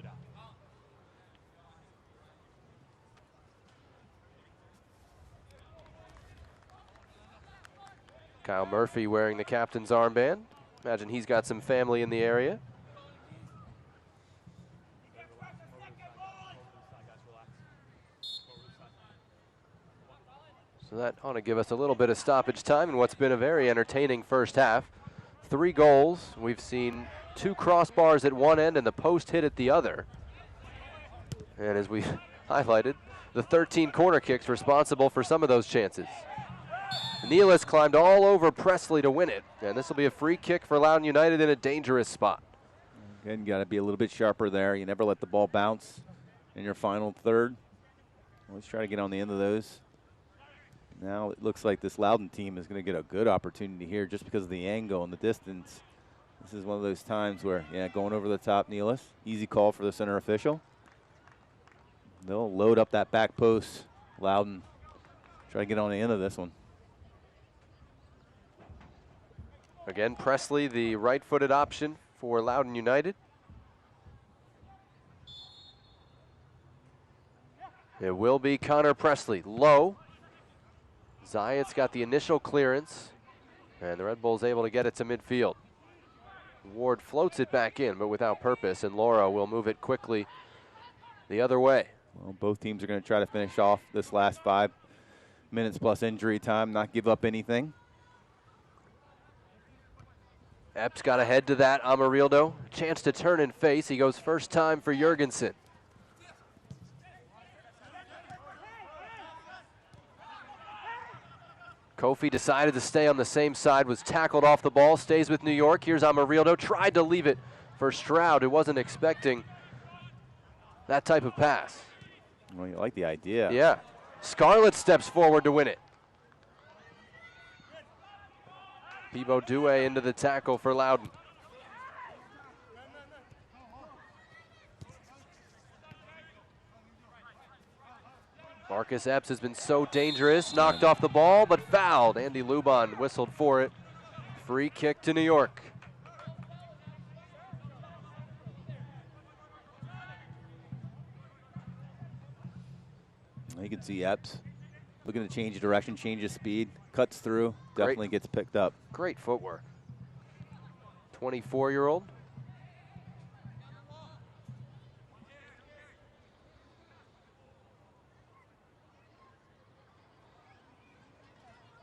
B: Kyle Murphy wearing the captain's armband. Imagine he's got some family in the area. So that ought to give us a little bit of stoppage time in what's been a very entertaining first half. 3 goals. We've seen 2 crossbars at one end and the post hit at the other. And as we highlighted, the 13 corner kicks responsible for some of those chances. Nealis climbed all over Presley to win it, and this will be a free kick for Loudoun United in a dangerous spot.
C: Again, you got to be a little bit sharper there. You never let the ball bounce in your final third. Always try to get on the end of those. Now it looks like this Loudoun team is going to get a good opportunity here just because of the angle and the distance. This is one of those times where, yeah, going over the top, Nealis. Easy call for the center official. They'll load up that back post. Loudoun try to get on the end of this one.
B: Again, Presley, the right-footed option for Loudoun United. It will be Connor Presley. Low. Zayat's got the initial clearance, and the Red Bulls able to get it to midfield. Ward floats it back in, but without purpose, and Laura will move it quickly the other way.
C: Well, both teams are going to try to finish off this last 5 minutes plus injury time, not give up anything.
B: Epps got ahead to that. Amarildo, chance to turn and face. He goes first time for Jurgensen. Kofi decided to stay on the same side, was tackled off the ball, stays with New York. Here's Amarildo, tried to leave it for Stroud, who wasn't expecting that type of pass.
C: Well, you like the idea.
B: Yeah. Scarlett steps forward to win it. Pivo Due into the tackle for Loudoun. Marcus Epps has been so dangerous, knocked off the ball, but fouled. Andy Loudoun whistled for it. Free kick to New York.
C: You can see Epps looking to change direction, change his speed, cuts through, definitely gets picked up.
B: Great footwork. 24-year-old.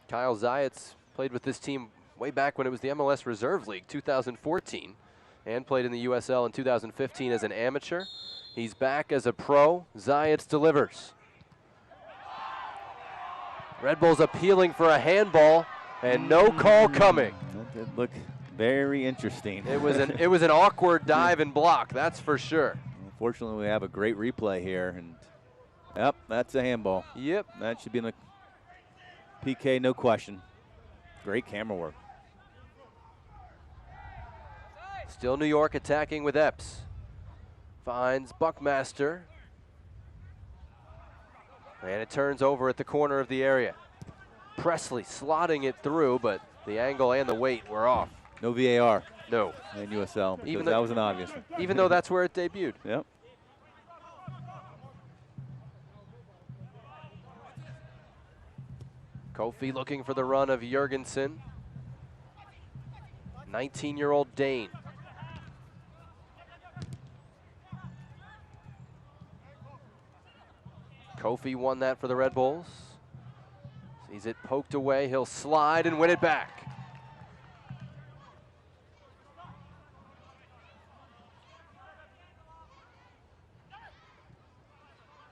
B: Kyle Zayats played with this team way back when it was the MLS Reserve League, 2014, and played in the USL in 2015 as an amateur. He's back as a pro. Zayats delivers. Red Bulls appealing for a handball, and no call coming.
C: That did look very interesting.
B: It was an awkward dive and block, that's for sure.
C: Unfortunately, we have a great replay here, and yep, that's a handball.
B: Yep.
C: That should be in the PK, no question. Great camera work.
B: Still New York attacking with Epps. Finds Buckmaster. And it turns over at the corner of the area. Presley slotting it through, but the angle and the weight were off.
C: No VAR.
B: No.
C: In USL, because
B: Even
C: that was an obvious one.
B: Even though that's where it debuted.
C: Yep.
B: Kofi looking for the run of Jurgensen. 19-year-old Dane. Kofi won that for the Red Bulls. Sees it poked away. He'll slide and win it back.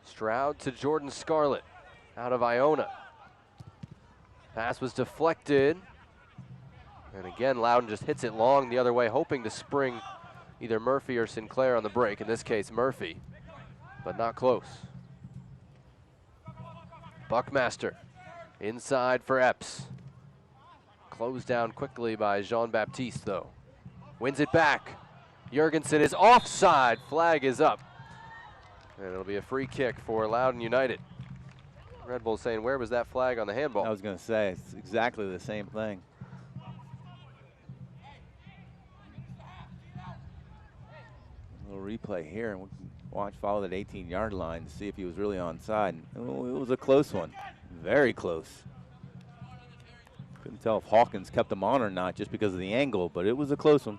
B: Stroud to Jordan Scarlett out of Iona. Pass was deflected. And again, Loudoun just hits it long the other way, hoping to spring either Murphy or Sinclair on the break. In this case, Murphy, but not close. Buckmaster inside for Epps. Closed down quickly by Jean-Baptiste, though. Wins it back. Jurgensen is offside. Flag is up. And it'll be a free kick for Loudoun United. Red Bull saying, where was that flag on the handball?
C: I was going to say, it's exactly the same thing. A little replay here, and we can follow that 18-yard line to see if he was really onside. It was a close one, very close. Couldn't tell if Hawkins kept him on or not just because of the angle, but it was a close one.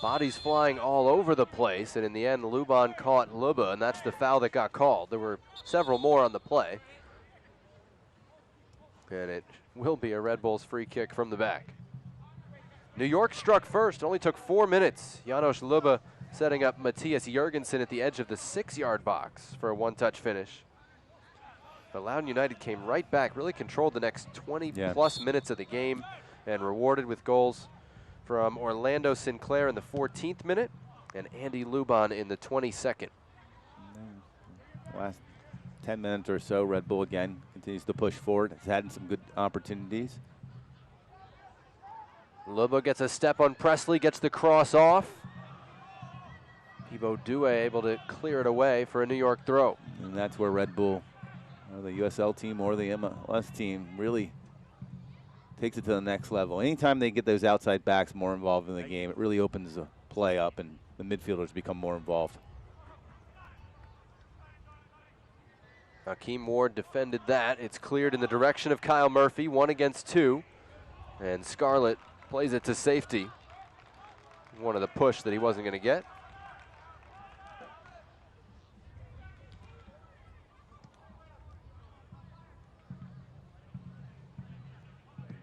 B: Bodies flying all over the place, and in the end, Loudoun caught Luba, and that's the foul that got called. There were several more on the play. And it will be a Red Bulls free kick from the back. New York struck first. It only took 4 minutes. Janos Luba setting up Matthias Jurgensen at the edge of the 6-yard box for a one-touch finish. But Loudoun United came right back, really controlled the next 20-plus minutes of the game, and rewarded with goals from Orlando Sinclair in the 14th minute and Andy Loudoun in the 22nd.
C: Last 10 minutes or so, Red Bull again continues to push forward. It's had some good opportunities.
B: Luba gets a step on Presley, gets the cross off. Thibaut Doué able to clear it away for a New York throw.
C: And that's where Red Bull, or the USL team or the MLS team, really takes it to the next level. Anytime they get those outside backs more involved in the game, it really opens the play up and the midfielders become more involved.
B: Hakeem Ward defended that. It's cleared in the direction of Kyle Murphy, 1 against 2. And Scarlett plays it to safety. One of the push that he wasn't going to get.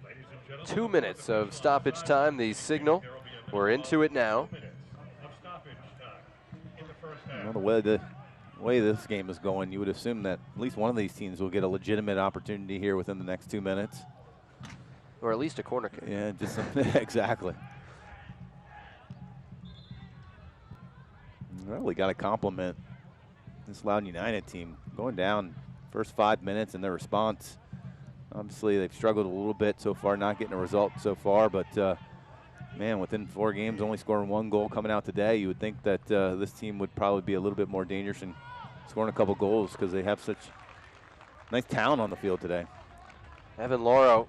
A: Ladies and gentlemen,
B: 2 minutes of stoppage time, the signal. We're into it now.
C: Well, the way this game is going, you would assume that at least one of these teams will get a legitimate opportunity here within the next 2 minutes.
B: Or at least a corner kick.
C: Yeah, just exactly. Really got to compliment this Loudoun United team. Going down first 5 minutes and their response. Obviously, they've struggled a little bit so far, not getting a result so far, but man, within 4 games, only scoring 1 goal coming out today, you would think that this team would probably be a little bit more dangerous in scoring a couple goals because they have such nice talent on the field today.
B: Evan Lauro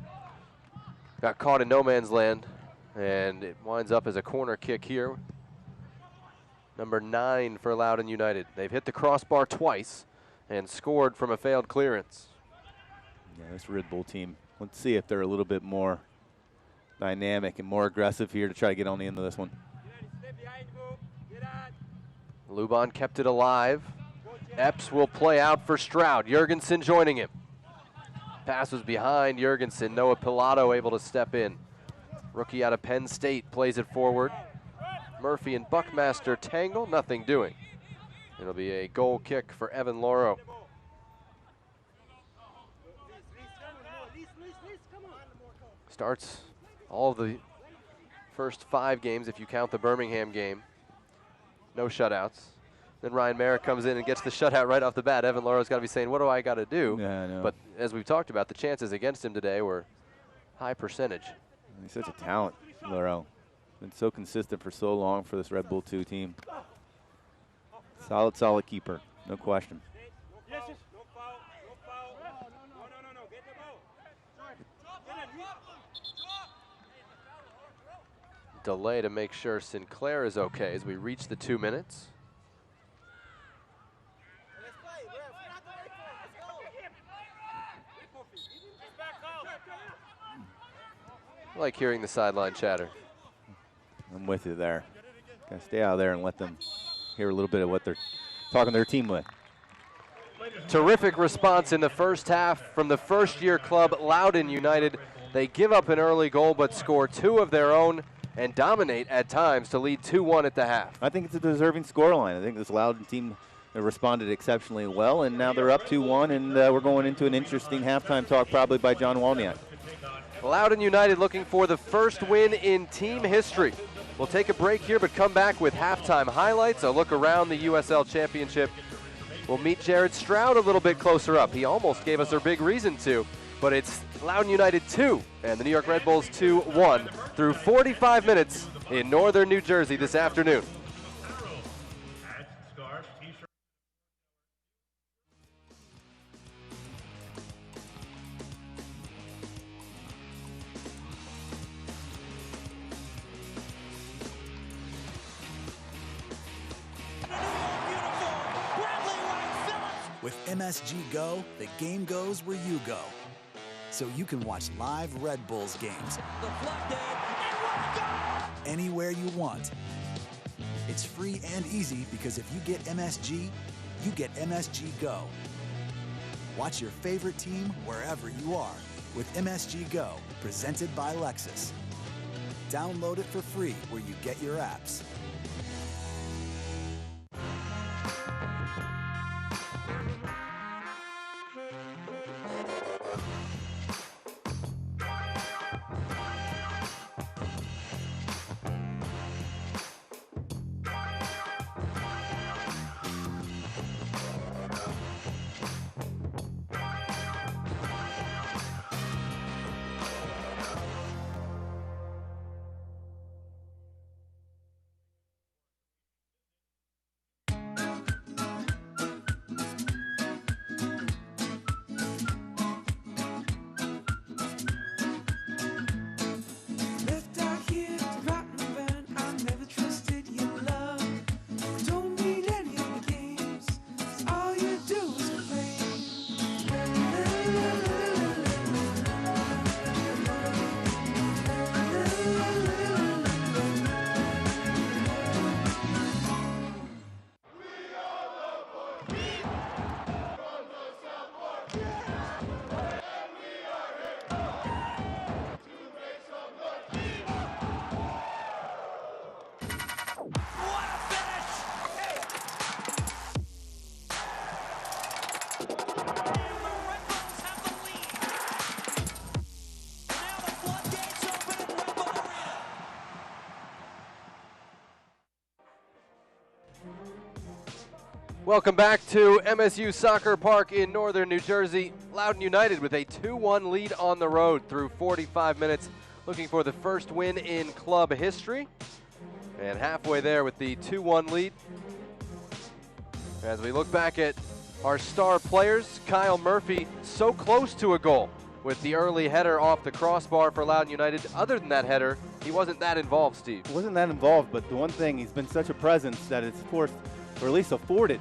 B: got caught in no man's land, and it winds up as a corner kick here. Number 9 for Loudoun United. They've hit the crossbar twice and scored from a failed clearance.
C: Yeah, this Red Bull team, let's see if they're a little bit more dynamic and more aggressive here to try to get on the end of this one.
B: Loudoun kept it alive. Epps will play out for Stroud. Jurgensen joining him. Pass was behind Jurgensen. Noah Pilato able to step in. Rookie out of Penn State plays it forward. Murphy and Buckmaster tangle, nothing doing. It'll be a goal kick for Evan Lauro. Starts all of the first 5 games if you count the Birmingham game. No shutouts. Then Ryan Merrick comes in and gets the shutout right off the bat. Evan Lauro's got to be saying, what do I got to do?
C: Yeah, I know.
B: But as we've talked about, the chances against him today were high percentage.
C: He's such a talent, Lauro. Been so consistent for so long for this Red Bull 2 team. Solid keeper, no question.
B: Delay to make sure Sinclair is okay as we reach the 2 minutes. I like hearing the sideline chatter.
C: I'm with you there. Gotta stay out of there and let them hear a little bit of what they're talking to their team with.
B: Terrific response in the first half from the first-year club, Loudoun United. They give up an early goal but score 2 of their own and dominate at times to lead 2-1 at the half.
C: I think it's a deserving scoreline. I think this Loudoun team responded exceptionally well, and now they're up 2-1, and we're going into an interesting halftime talk probably by John Walniak.
B: Loudoun United looking for the first win in team history. We'll take a break here, but come back with halftime highlights, a look around the USL Championship. We'll meet Jared Stroud a little bit closer up. He almost gave us our big reason to, but it's Loudoun United 2 and the New York Red Bulls 2-1 through 45 minutes in northern New Jersey this afternoon.
D: With MSG Go, the game goes where you go. So you can watch live Red Bulls games anywhere you want. It's free and easy because if you get MSG, you get MSG Go. Watch your favorite team wherever you are with MSG Go, presented by Lexus. Download it for free where you get your apps.
B: Welcome back to MSU Soccer Park in northern New Jersey. Loudoun United with a 2-1 lead on the road through 45 minutes, looking for the first win in club history. And halfway there with the 2-1 lead. As we look back at our star players, Kyle Murphy so close to a goal with the early header off the crossbar for Loudoun United. Other than that header, he wasn't that involved, Steve.
C: Wasn't that involved, but the one thing, he's been such a presence that it's forced, or at least afforded,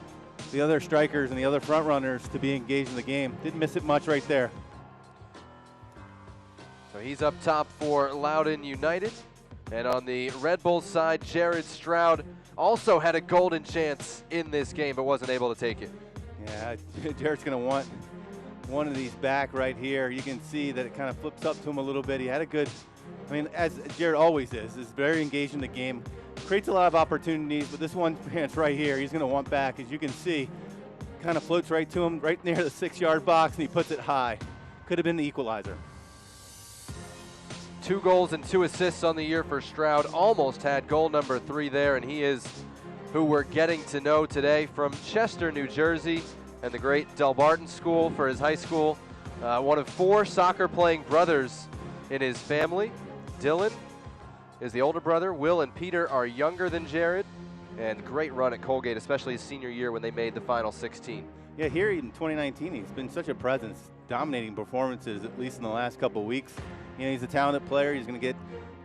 C: the other strikers and the other front runners to be engaged in the game. Didn't miss it much right there.
B: So he's up top for Loudoun United. And on the Red Bulls side, Jared Stroud also had a golden chance in this game, but wasn't able to take it.
C: Yeah, Jared's going to want one of these back right here. You can see that it kind of flips up to him a little bit. He had a good, I mean, as Jared always is very engaged in the game. Creates a lot of opportunities, but this one chance right here, he's going to want back. As you can see, kind of floats right to him, right near the 6-yard box, and he puts it high. Could have been the equalizer.
B: 2 goals and 2 assists on the year for Stroud. Almost had goal number 3 there, and he is who we're getting to know today from Chester, New Jersey, and the great Del Barton School for his high school. One of 4 soccer-playing brothers in his family. Dylan is the older brother. Will and Peter are younger than Jared, and great run at Colgate, especially his senior year when they made the final 16.
C: Yeah, here in 2019, he's been such a presence, dominating performances, at least in the last couple of weeks. You know, he's a talented player. He's going to get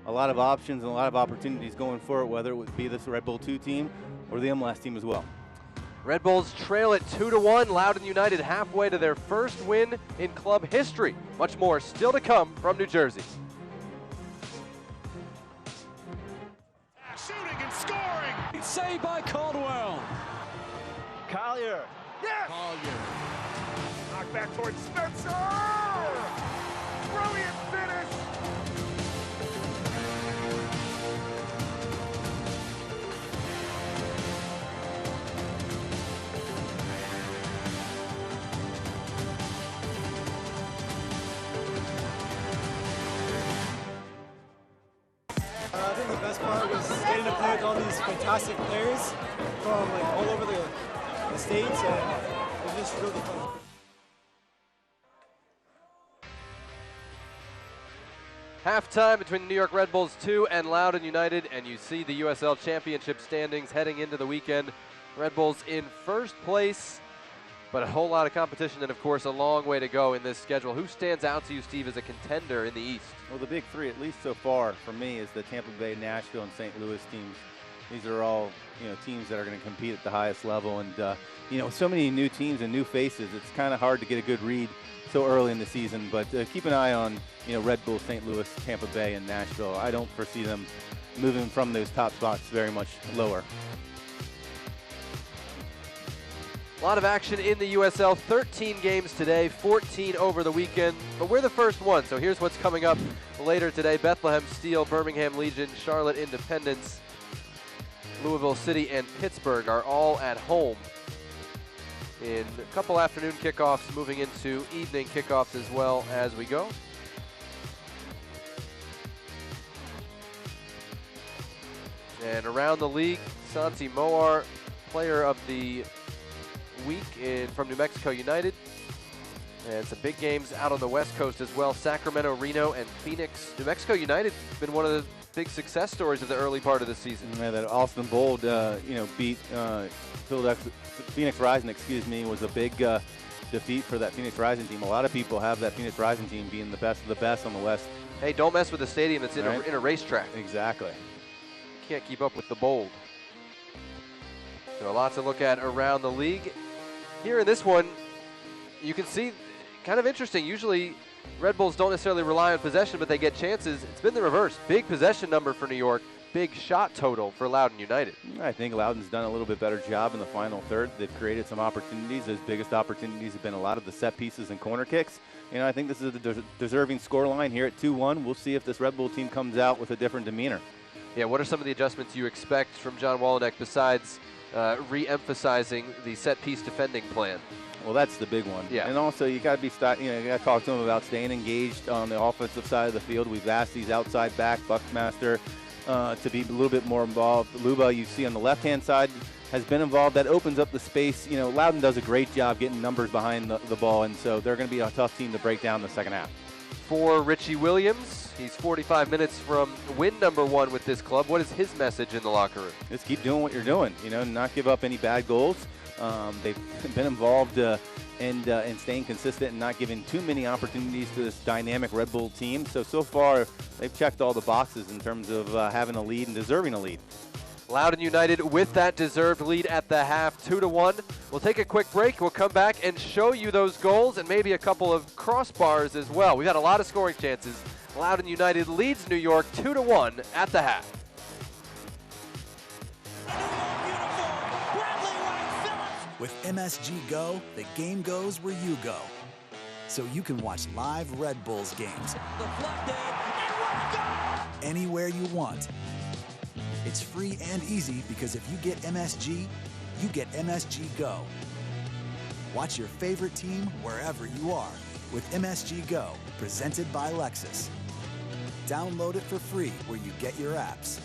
C: a lot of options and a lot of opportunities going forward, whether it would be this Red Bull 2 team or the MLS team as well.
B: Red Bulls trail at 2-1. Loudoun United halfway to their first win in club history. Much more still to come from New Jersey.
F: Shooting and scoring. Saved by Caldwell.
G: Collier.
F: Yes. Collier.
G: Knock back towards Spencer. Brilliant finish.
H: I think the best part was getting to play with all these fantastic players from like all over the states, and it was just really fun.
B: Halftime between the New York Red Bulls 2 and Loudoun United, and you see the USL Championship standings heading into the weekend. Red Bulls in first place, but a whole lot of competition and, of course, a long way to go in this schedule. Who stands out to you, Steve, as a contender in the East?
C: Well, the big 3, at least so far, for me, is the Tampa Bay, Nashville, and St. Louis teams. These are all, teams that are going to compete at the highest level. And, with so many new teams and new faces, it's kind of hard to get a good read so early in the season. But keep an eye on, Red Bull, St. Louis, Tampa Bay, and Nashville. I don't foresee them moving from those top spots very much lower.
B: A lot of action in the USL, 13 games today, 14 over the weekend, but we're the first one, so here's what's coming up later today. Bethlehem Steel, Birmingham Legion, Charlotte Independence, Louisville City, and Pittsburgh are all at home in a couple afternoon kickoffs, moving into evening kickoffs as well as we go. And around the league, Santi Moar, player of the week from New Mexico United. And some big games out on the West Coast as well. Sacramento, Reno, and Phoenix. New Mexico United has been one of the big success stories of the early part of the season.
C: Yeah, that Austin Bold, beat Phoenix Rising, was a big defeat for that Phoenix Rising team. A lot of people have that Phoenix Rising team being the best of the best on the West.
B: Hey, don't mess with a stadium that's in a racetrack.
C: Exactly.
B: Can't keep up with the Bold. So a lot to look at around the league. Here in this one, you can see, kind of interesting. Usually Red Bulls don't necessarily rely on possession, but they get chances. It's been the reverse. Big possession number for New York. Big shot total for Loudoun United.
C: I think Loudoun's done a little bit better job in the final third. They've created some opportunities. Those biggest opportunities have been a lot of the set pieces and corner kicks. I think this is a deserving scoreline here at 2-1. We'll see if this Red Bull team comes out with a different demeanor.
B: Yeah, what are some of the adjustments you expect from John Wolonek besides re-emphasizing the set-piece defending plan?
C: Well, that's the big one.
B: Yeah.
C: And also, you got to you got to talk to him about staying engaged on the offensive side of the field. We've asked these outside back, Buckmaster, to be a little bit more involved. Luba, you see on the left-hand side, has been involved. That opens up the space. You know, Loudoun does a great job getting numbers behind the ball, and so they're going to be a tough team to break down in the second half.
B: For Richie Williams, he's 45 minutes from win number 1 with this club. What is his message in the locker room?
C: Just keep doing what you're doing, you know, not give up any bad goals. They've been involved and staying consistent and not giving too many opportunities to this dynamic Red Bull team. So far, they've checked all the boxes in terms of having a lead and deserving a lead.
B: Loudoun United with that deserved lead at the half, 2-1. We'll take a quick break. We'll come back and show you those goals and maybe a couple of crossbars as well. We've got a lot of scoring chances. Loudoun United leads New York 2-1 at the half.
D: With MSG Go, the game goes where you go. So you can watch live Red Bulls games anywhere you want. It's free and easy because if you get MSG, you get MSG Go. Watch your favorite team wherever you are with MSG Go, presented by Lexus. Download it for free where you get your apps.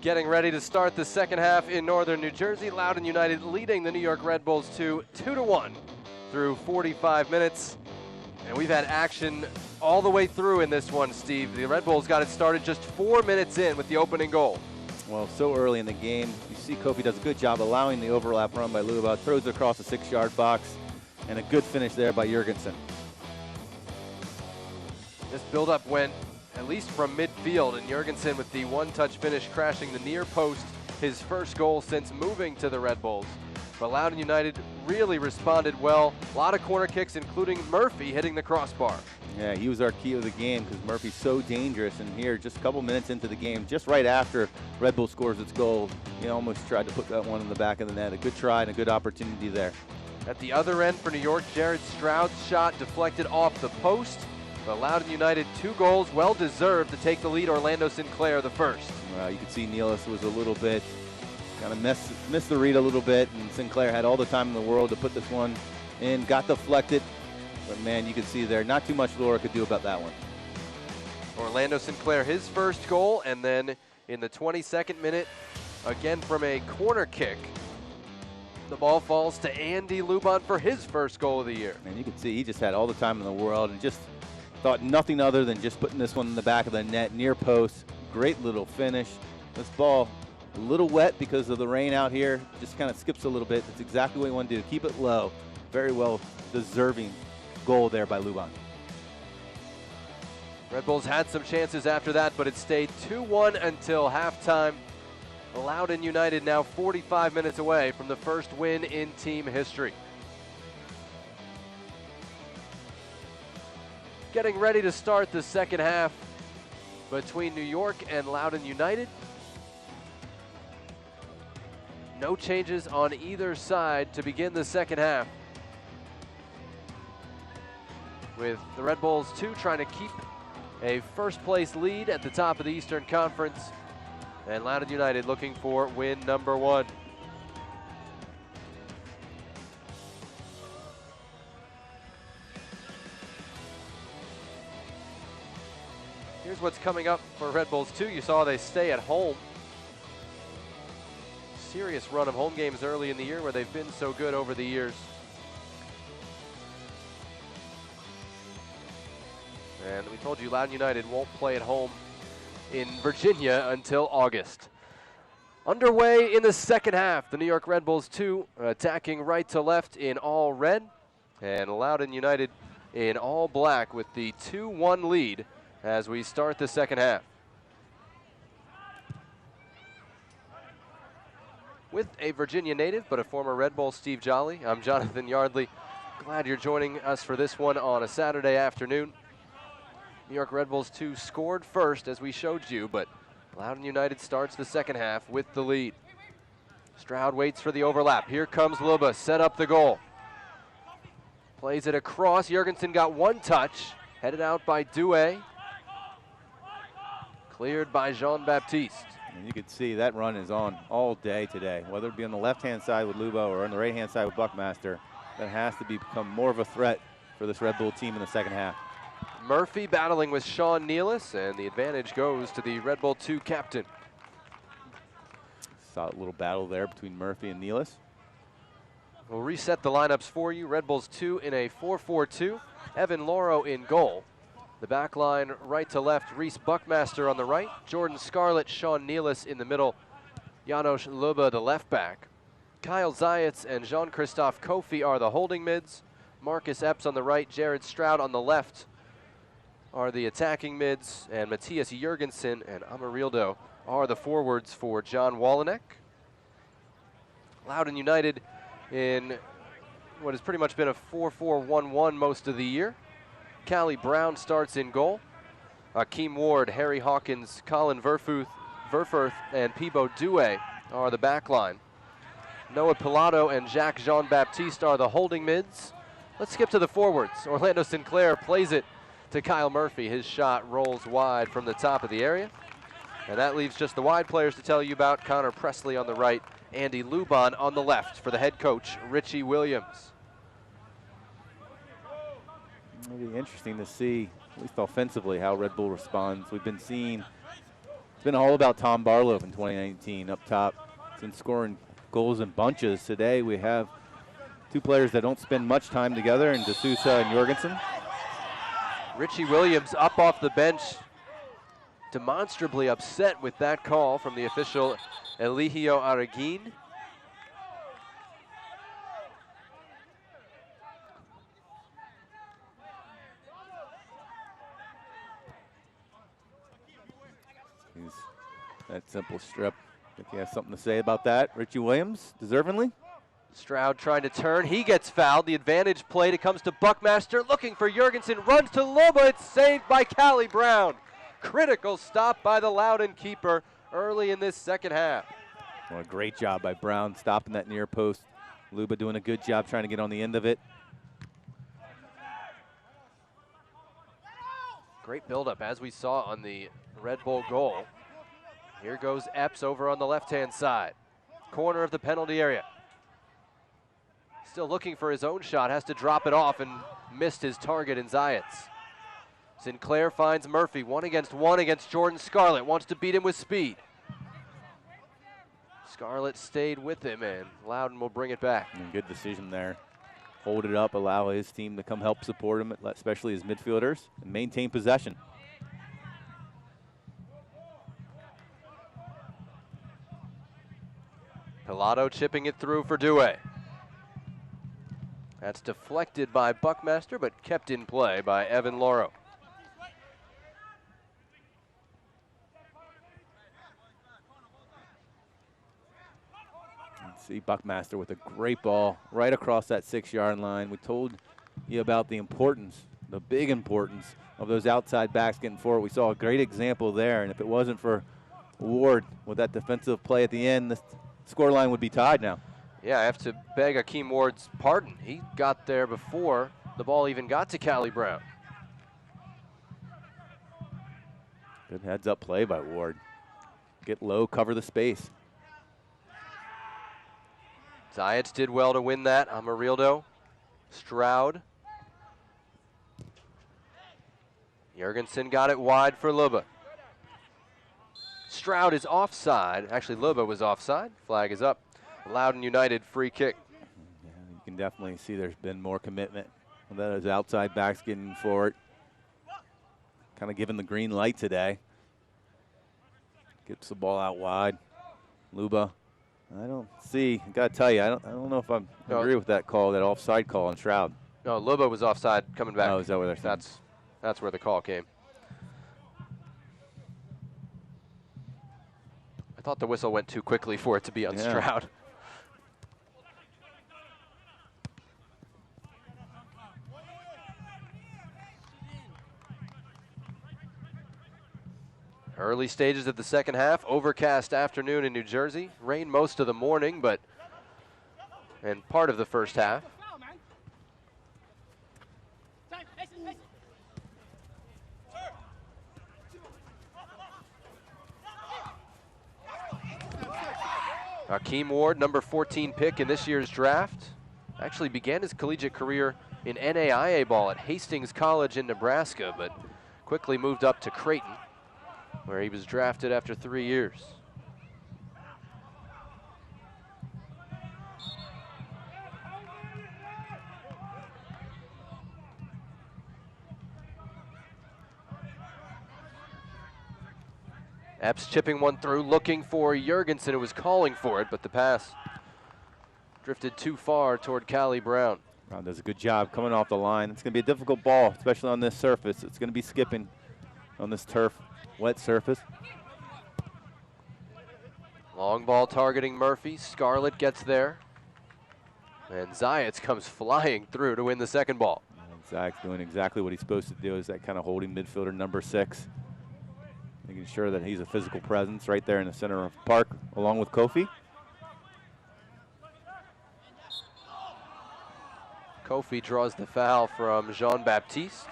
B: Getting ready to start the second half in northern New Jersey. Loudoun United leading the New York Red Bulls 2-1 through 45 minutes. And we've had action all the way through in this one, Steve. The Red Bulls got it started just 4 minutes in with the opening goal.
C: Well, so early in the game, you see Kofi does a good job allowing the overlap run by Loudoun, throws it across the 6-yard box, and a good finish there by Jurgensen.
B: This build-up went at least from midfield, and Jurgensen with the one-touch finish crashing the near post, his first goal since moving to the Red Bulls. But Loudoun United really responded well. A lot of corner kicks, including Murphy hitting the crossbar.
C: Yeah, he was our key of the game because Murphy's so dangerous. And here, just a couple minutes into the game, just right after Red Bull scores its goal, he almost tried to put that one in the back of the net. A good try and a good opportunity there.
B: At the other end for New York, Jared Stroud's shot deflected off the post. But Loudoun United 2 goals, well deserved to take the lead. Orlando Sinclair the first.
C: You can see Nealis was a little bit, kind of missed the read a little bit, and Sinclair had all the time in the world to put this one in, got deflected. But man, you can see there, not too much Laura could do about that one.
B: Orlando Sinclair, his first goal, and then in the 22nd minute, again from a corner kick, the ball falls to Andy Loudoun for his first goal of the year.
C: And you can see he just had all the time in the world and just thought nothing other than just putting this one in the back of the net, near post. Great little finish. This ball a little wet because of the rain out here. Just kind of skips a little bit. That's exactly what you want to do. Keep it low. Very well deserving goal there by Loudoun.
B: Red Bulls had some chances after that, but it stayed 2-1 until halftime. Loudoun United now 45 minutes away from the first win in team history. Getting ready to start the second half between New York and Loudoun United. No changes on either side to begin the second half, with the Red Bulls 2 trying to keep a first place lead at the top of the Eastern Conference. And Loudoun United looking for win number 1. Here's what's coming up for Red Bulls 2. You saw they stay at home. Serious run of home games early in the year where they've been so good over the years. And we told you Loudoun United won't play at home in Virginia until August. Underway in the second half, the New York Red Bulls 2 attacking right to left in all red, and Loudoun United in all black with the 2-1 lead as we start the second half. With a Virginia native, but a former Red Bull, Steve Jolly, I'm Jonathan Yardley. Glad you're joining us for this one on a Saturday afternoon. New York Red Bulls 2 scored first, as we showed you, but Loudoun United starts the second half with the lead. Stroud waits for the overlap. Here comes Luba, set up the goal. Plays it across. Jurgensen got one touch, headed out by Douay. Cleared by Jean-Baptiste.
C: And you can see that run is on all day today, whether it be on the left-hand side with Lubo or on the right-hand side with Buckmaster. That has to become more of a threat for this Red Bull team in the second half.
B: Murphy battling with Sean Nealis, and the advantage goes to the Red Bull 2 captain.
C: Solid little battle there between Murphy and Nealis.
B: We'll reset the lineups for you. Red Bulls 2 in a 4-4-2. Evan Loro in goal. The back line right to left, Reese Buckmaster on the right, Jordan Scarlett, Sean Nealis in the middle, Janos Luba the left back. Kyle Zayats and Jean-Christophe Kofi are the holding mids. Marcus Epps on the right, Jared Stroud on the left are the attacking mids, and Matthias Jurgensen and Amarildo are the forwards for John Wallenick. Loudoun United in what has pretty much been a 4-4-1-1 most of the year. Callie Brown starts in goal. Akeem Ward, Harry Hawkins, Colin Verfurth, and Peebo Douay are the back line. Noah Pilato and Jacques Jean-Baptiste are the holding mids. Let's skip to the forwards. Orlando Sinclair plays it to Kyle Murphy. His shot rolls wide from the top of the area. And that leaves just the wide players to tell you about. Connor Presley on the right, Andy Luban on the left for the head coach, Richie Williams.
C: It'll be interesting to see, at least offensively, how Red Bull responds. We've been seeing, it's been all about Tom Barlow in 2019 up top. He's been scoring goals in bunches. Today we have two players that don't spend much time together, in D'Souza and Jorgensen.
B: Richie Williams up off the bench, demonstrably upset with that call from the official Eligio Araguin.
C: That simple strip. I think he has something to say about that. Richie Williams, deservingly.
B: Stroud trying to turn. He gets fouled. The advantage played. It comes to Buckmaster. Looking for Jurgensen. Runs to Luba. It's saved by Callie Brown. Critical stop by the Loudoun keeper early in this second half.
C: Well, a great job by Brown stopping that near post. Luba doing a good job trying to get on the end of it.
B: Great buildup as we saw on the Red Bull goal. Here goes Epps over on the left-hand side. Corner of the penalty area. Still looking for his own shot, has to drop it off and missed his target in Zayats. Sinclair finds Murphy, 1-against-1 against Jordan Scarlett, wants to beat him with speed. Scarlett stayed with him, and Loudoun will bring it back.
C: And good decision there. Hold it up, allow his team to come help support him, especially his midfielders, and maintain possession.
B: Pilato chipping it through for Douay. That's deflected by Buckmaster, but kept in play by Evan Loro.
C: See Buckmaster with a great ball right across that 6-yard line. We told you about the importance, the big importance of those outside backs getting forward. We saw a great example there, and if it wasn't for Ward with that defensive play at the end, the scoreline would be tied now.
B: Yeah, I have to beg Akeem Ward's pardon. He got there before the ball even got to Callie Brown.
C: Good heads-up play by Ward. get low, cover the space.
B: Zayats did well to win that. Amarildo, Stroud. Jurgensen got it wide for Luba. Stroud is offside. Actually, Luba was offside. Flag is up. Loudoun United free kick.
C: Yeah, you can definitely see there's been more commitment. Those outside backs getting forward. Kind of given the green light today. Gets the ball out wide. Luba. I don't see. I gotta tell you, I don't know if I agree with that call, that offside call on Stroud.
B: No, Luba was offside coming back.
C: Oh, is that where they're saying?
B: That's where the call came. I thought the whistle went too quickly for it to be on Stroud. Early stages of the second half. Overcast afternoon in New Jersey. Rain most of the morning, and part of the first half. Hakeem Ward, number 14 pick in this year's draft, actually began his collegiate career in NAIA ball at Hastings College in Nebraska, but quickly moved up to Creighton, where he was drafted after 3 years. Epps chipping one through, looking for Jurgensen, who was calling for it, but the pass drifted too far toward Callie Brown.
C: Brown does a good job coming off the line. It's going to be a difficult ball, especially on this surface. It's going to be skipping on this turf, wet surface.
B: Long ball targeting Murphy. Scarlett gets there. And Zayats comes flying through to win the second ball.
C: And Zach's doing exactly what he's supposed to do, is that kind of holding midfielder number 6. Making sure that he's a physical presence right there in the center of the park, along with Kofi.
B: Kofi draws the foul from Jean-Baptiste.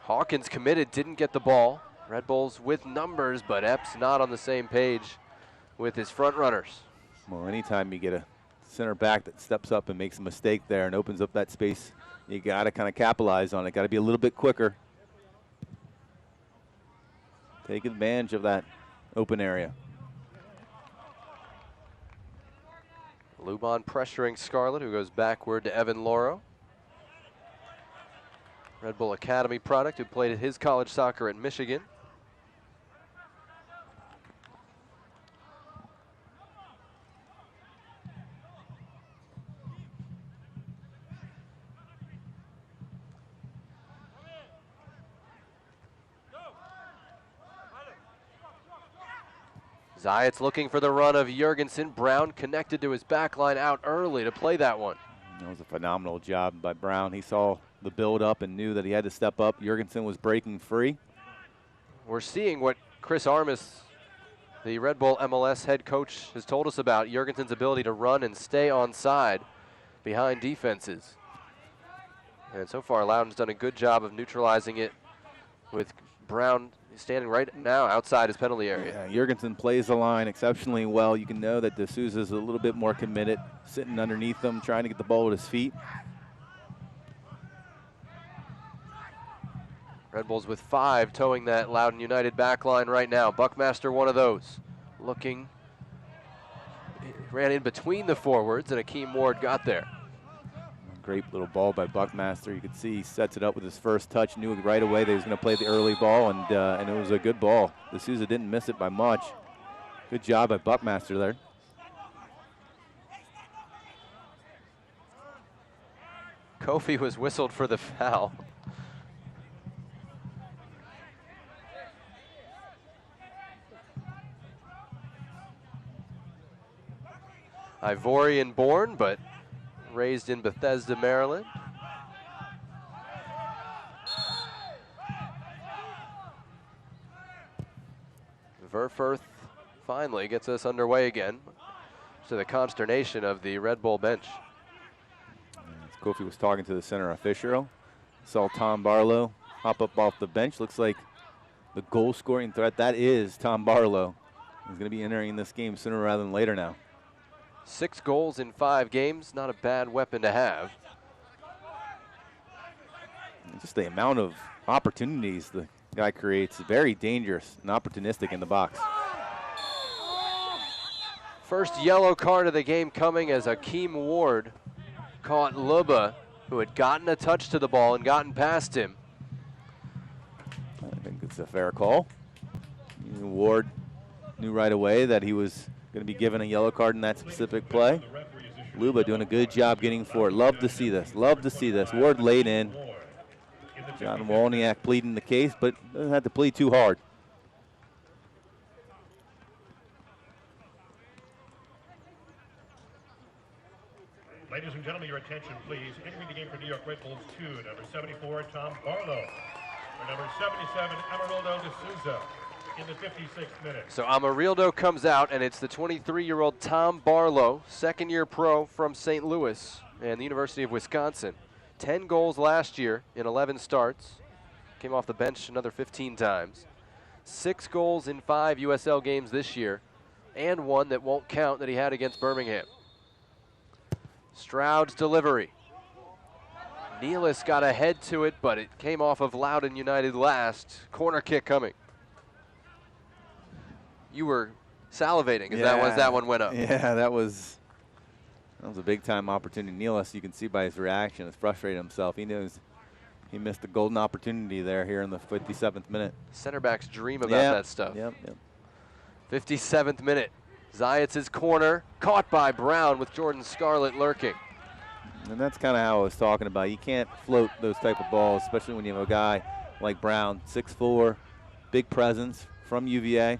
B: Hawkins committed, didn't get the ball. Red Bulls with numbers, but Epps not on the same page with his front runners.
C: Well, anytime you get a center back that steps up and makes a mistake there and opens up that space, you got to kind of capitalize on it. Got to be a little bit quicker. Take advantage of that open area.
B: Lubon pressuring Scarlett, who goes backward to Evan Loro. Red Bull Academy product, who played his college soccer at Michigan. Zayats looking for the run of Jurgensen. Brown connected to his back line out early to play that one.
C: That was a phenomenal job by Brown. He saw the build up and knew that he had to step up. Jurgensen was breaking free.
B: We're seeing what Chris Armas, the Red Bull MLS head coach, has told us about Jurgensen's ability to run and stay on side behind defenses. And so far, Loudoun's done a good job of neutralizing it, with Brown standing right now outside his penalty area.
C: Yeah, Jurgensen plays the line exceptionally well. You can know that D'Souza's a little bit more committed, sitting underneath him, trying to get the ball at his feet.
B: Red Bulls with 5 towing that Loudoun United back line right now. Buckmaster, one of those. Looking, ran in between the forwards, and Hakeem Ward got there.
C: Great little ball by Buckmaster. You could see he sets it up with his first touch, knew right away that he was going to play the early ball, and it was a good ball. D'Souza didn't miss it by much. Good job by Buckmaster there.
B: Kofi was whistled for the foul. Ivorian born, but raised in Bethesda, Maryland. Verfurth finally gets us underway again, to the consternation of the Red Bull bench.
C: It's Kofi was talking to the center official. Saw Tom Barlow hop up off the bench. Looks like the goal-scoring threat, that is Tom Barlow. He's going to be entering this game sooner rather than later now.
B: 6 goals in 5 games, not a bad weapon to have.
C: And just the amount of opportunities the guy creates, very dangerous and opportunistic in the box.
B: First yellow card of the game coming as Akeem Ward caught Luba, who had gotten a touch to the ball and gotten past him.
C: I think it's a fair call. Ward knew right away that he was going to be given a yellow card in that specific play. Luba doing a good job getting forward. Love to see this. Love to see this. Ward laid in. John Wolniak pleading the case, but doesn't have to plead too hard.
A: Ladies and gentlemen, your attention, please. Entering the game for New York Red Bulls 2, number 74, Tom Barlow. For number 77, Amarildo de Souza, in the 56th minute.
B: So Amarildo comes out, and it's the 23-year-old Tom Barlow, second-year pro from St. Louis and the University of Wisconsin. 10 goals last year in 11 starts. Came off the bench another 15 times. 6 goals in 5 USL games this year, and one that won't count that he had against Birmingham. Stroud's delivery. Nealis got ahead to it, but it came off of Loudoun United last. Corner kick coming. You were salivating as that one went up.
C: Yeah, that was a big-time opportunity. Nealis, you can see by his reaction, has frustrated himself. He knows he missed a golden opportunity there here in the 57th minute.
B: Center backs dream about that stuff.
C: Yep.
B: 57th minute. Zayatz's corner, caught by Brown with Jordan Scarlett lurking.
C: And that's kind of how I was talking about. You can't float those type of balls, especially when you have a guy like Brown, 6'4", big presence from UVA.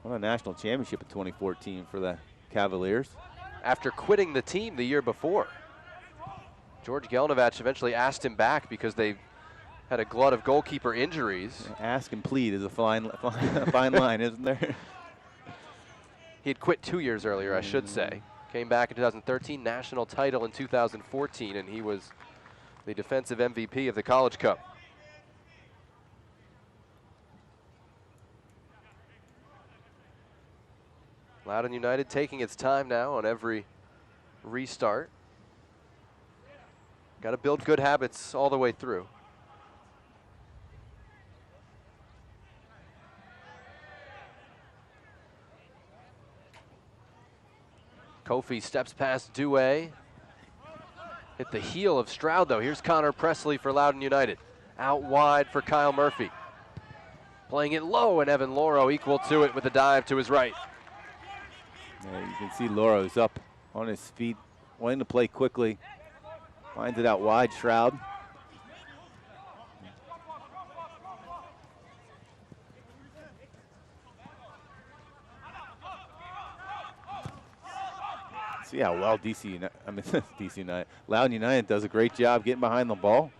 C: Won a national championship in 2014 for the Cavaliers.
B: After quitting the team the year before. George Gelnovac eventually asked him back because they had a glut of goalkeeper injuries.
C: Ask and plead is a fine line, isn't there?
B: He had quit 2 years earlier, I should say. Came back in 2013, national title in 2014, and he was the defensive MVP of the College Cup. Loudoun United taking its time now on every restart. Got to build good habits all the way through. Kofi steps past Douay. Hit the heel of Stroud, though. Here's Connor Presley for Loudoun United. Out wide for Kyle Murphy. Playing it low, and Evan Loro equal to it with a dive to his right.
C: Yeah, you can see Loro's up on his feet, wanting to play quickly. Finds it out wide, Stroud. See how well Loudoun United does a great job getting behind the ball.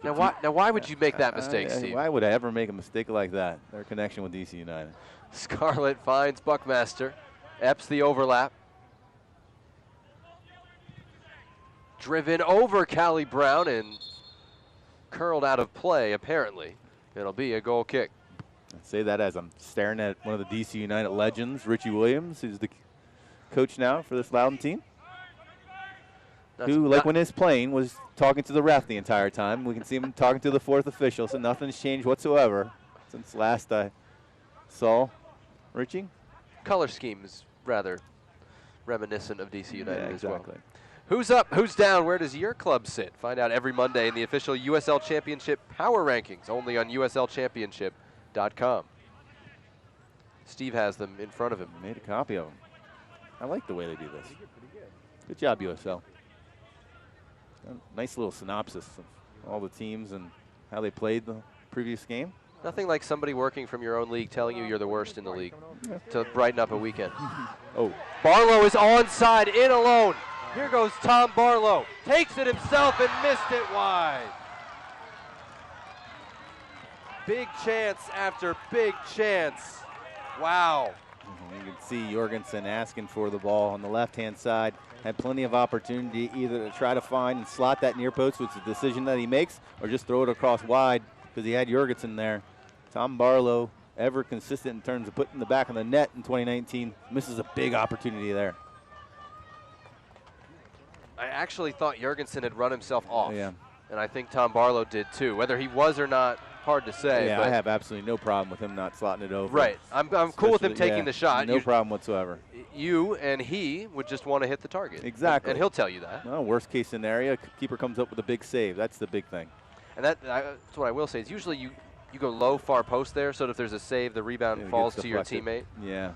B: Now why would you make that mistake, Steve?
C: Why would I ever make a mistake like that? Their connection with DC United.
B: Scarlett finds Buckmaster. Epps the overlap. Driven over Callie Brown and curled out of play, apparently. It'll be a goal kick.
C: I say that as I'm staring at one of the DC United legends, Richie Williams, who's the coach now for this Loudoun team. Who, like when he's playing, was talking to the ref the entire time. We can see him talking to the fourth official, so nothing's changed whatsoever since last I saw Richie.
B: Color scheme is rather reminiscent of DC United as well.
C: Exactly.
B: Who's up, who's down, where does your club sit? Find out every Monday in the official USL Championship Power Rankings, only on USLChampionship.com. Steve has them in front of him.
C: Made a copy of them. I like the way they do this. Good job, USL. Nice little synopsis of all the teams and how they played the previous game.
B: Nothing like somebody working from your own league telling you you're the worst in the league to brighten up a weekend.
C: Oh.
B: Barlow is onside, in alone. Here goes Tom Barlow. Takes it himself and missed it wide. Big chance after big chance. Wow.
C: You can see Jorgensen asking for the ball on the left-hand side. Had plenty of opportunity either to try to find and slot that near post, which is a decision that he makes, or just throw it across wide because he had Jorgensen there. Tom Barlow, ever consistent in terms of putting the back of the net in 2019, misses a big opportunity there.
B: I actually thought Jorgensen had run himself off.
C: Yeah.
B: And I think Tom Barlow did too. Whether he was or not, hard to say.
C: Yeah,
B: but
C: I have absolutely no problem with him not slotting it over.
B: Right. I'm cool with him taking the shot.
C: No problem whatsoever.
B: You and he would just want to hit the target.
C: Exactly.
B: And he'll tell you that.
C: Well, worst case scenario, keeper comes up with a big save. That's the big thing.
B: And that's what I will say is usually you go low, far post there, so that if there's a save, the rebound falls to your teammate.
C: Yeah.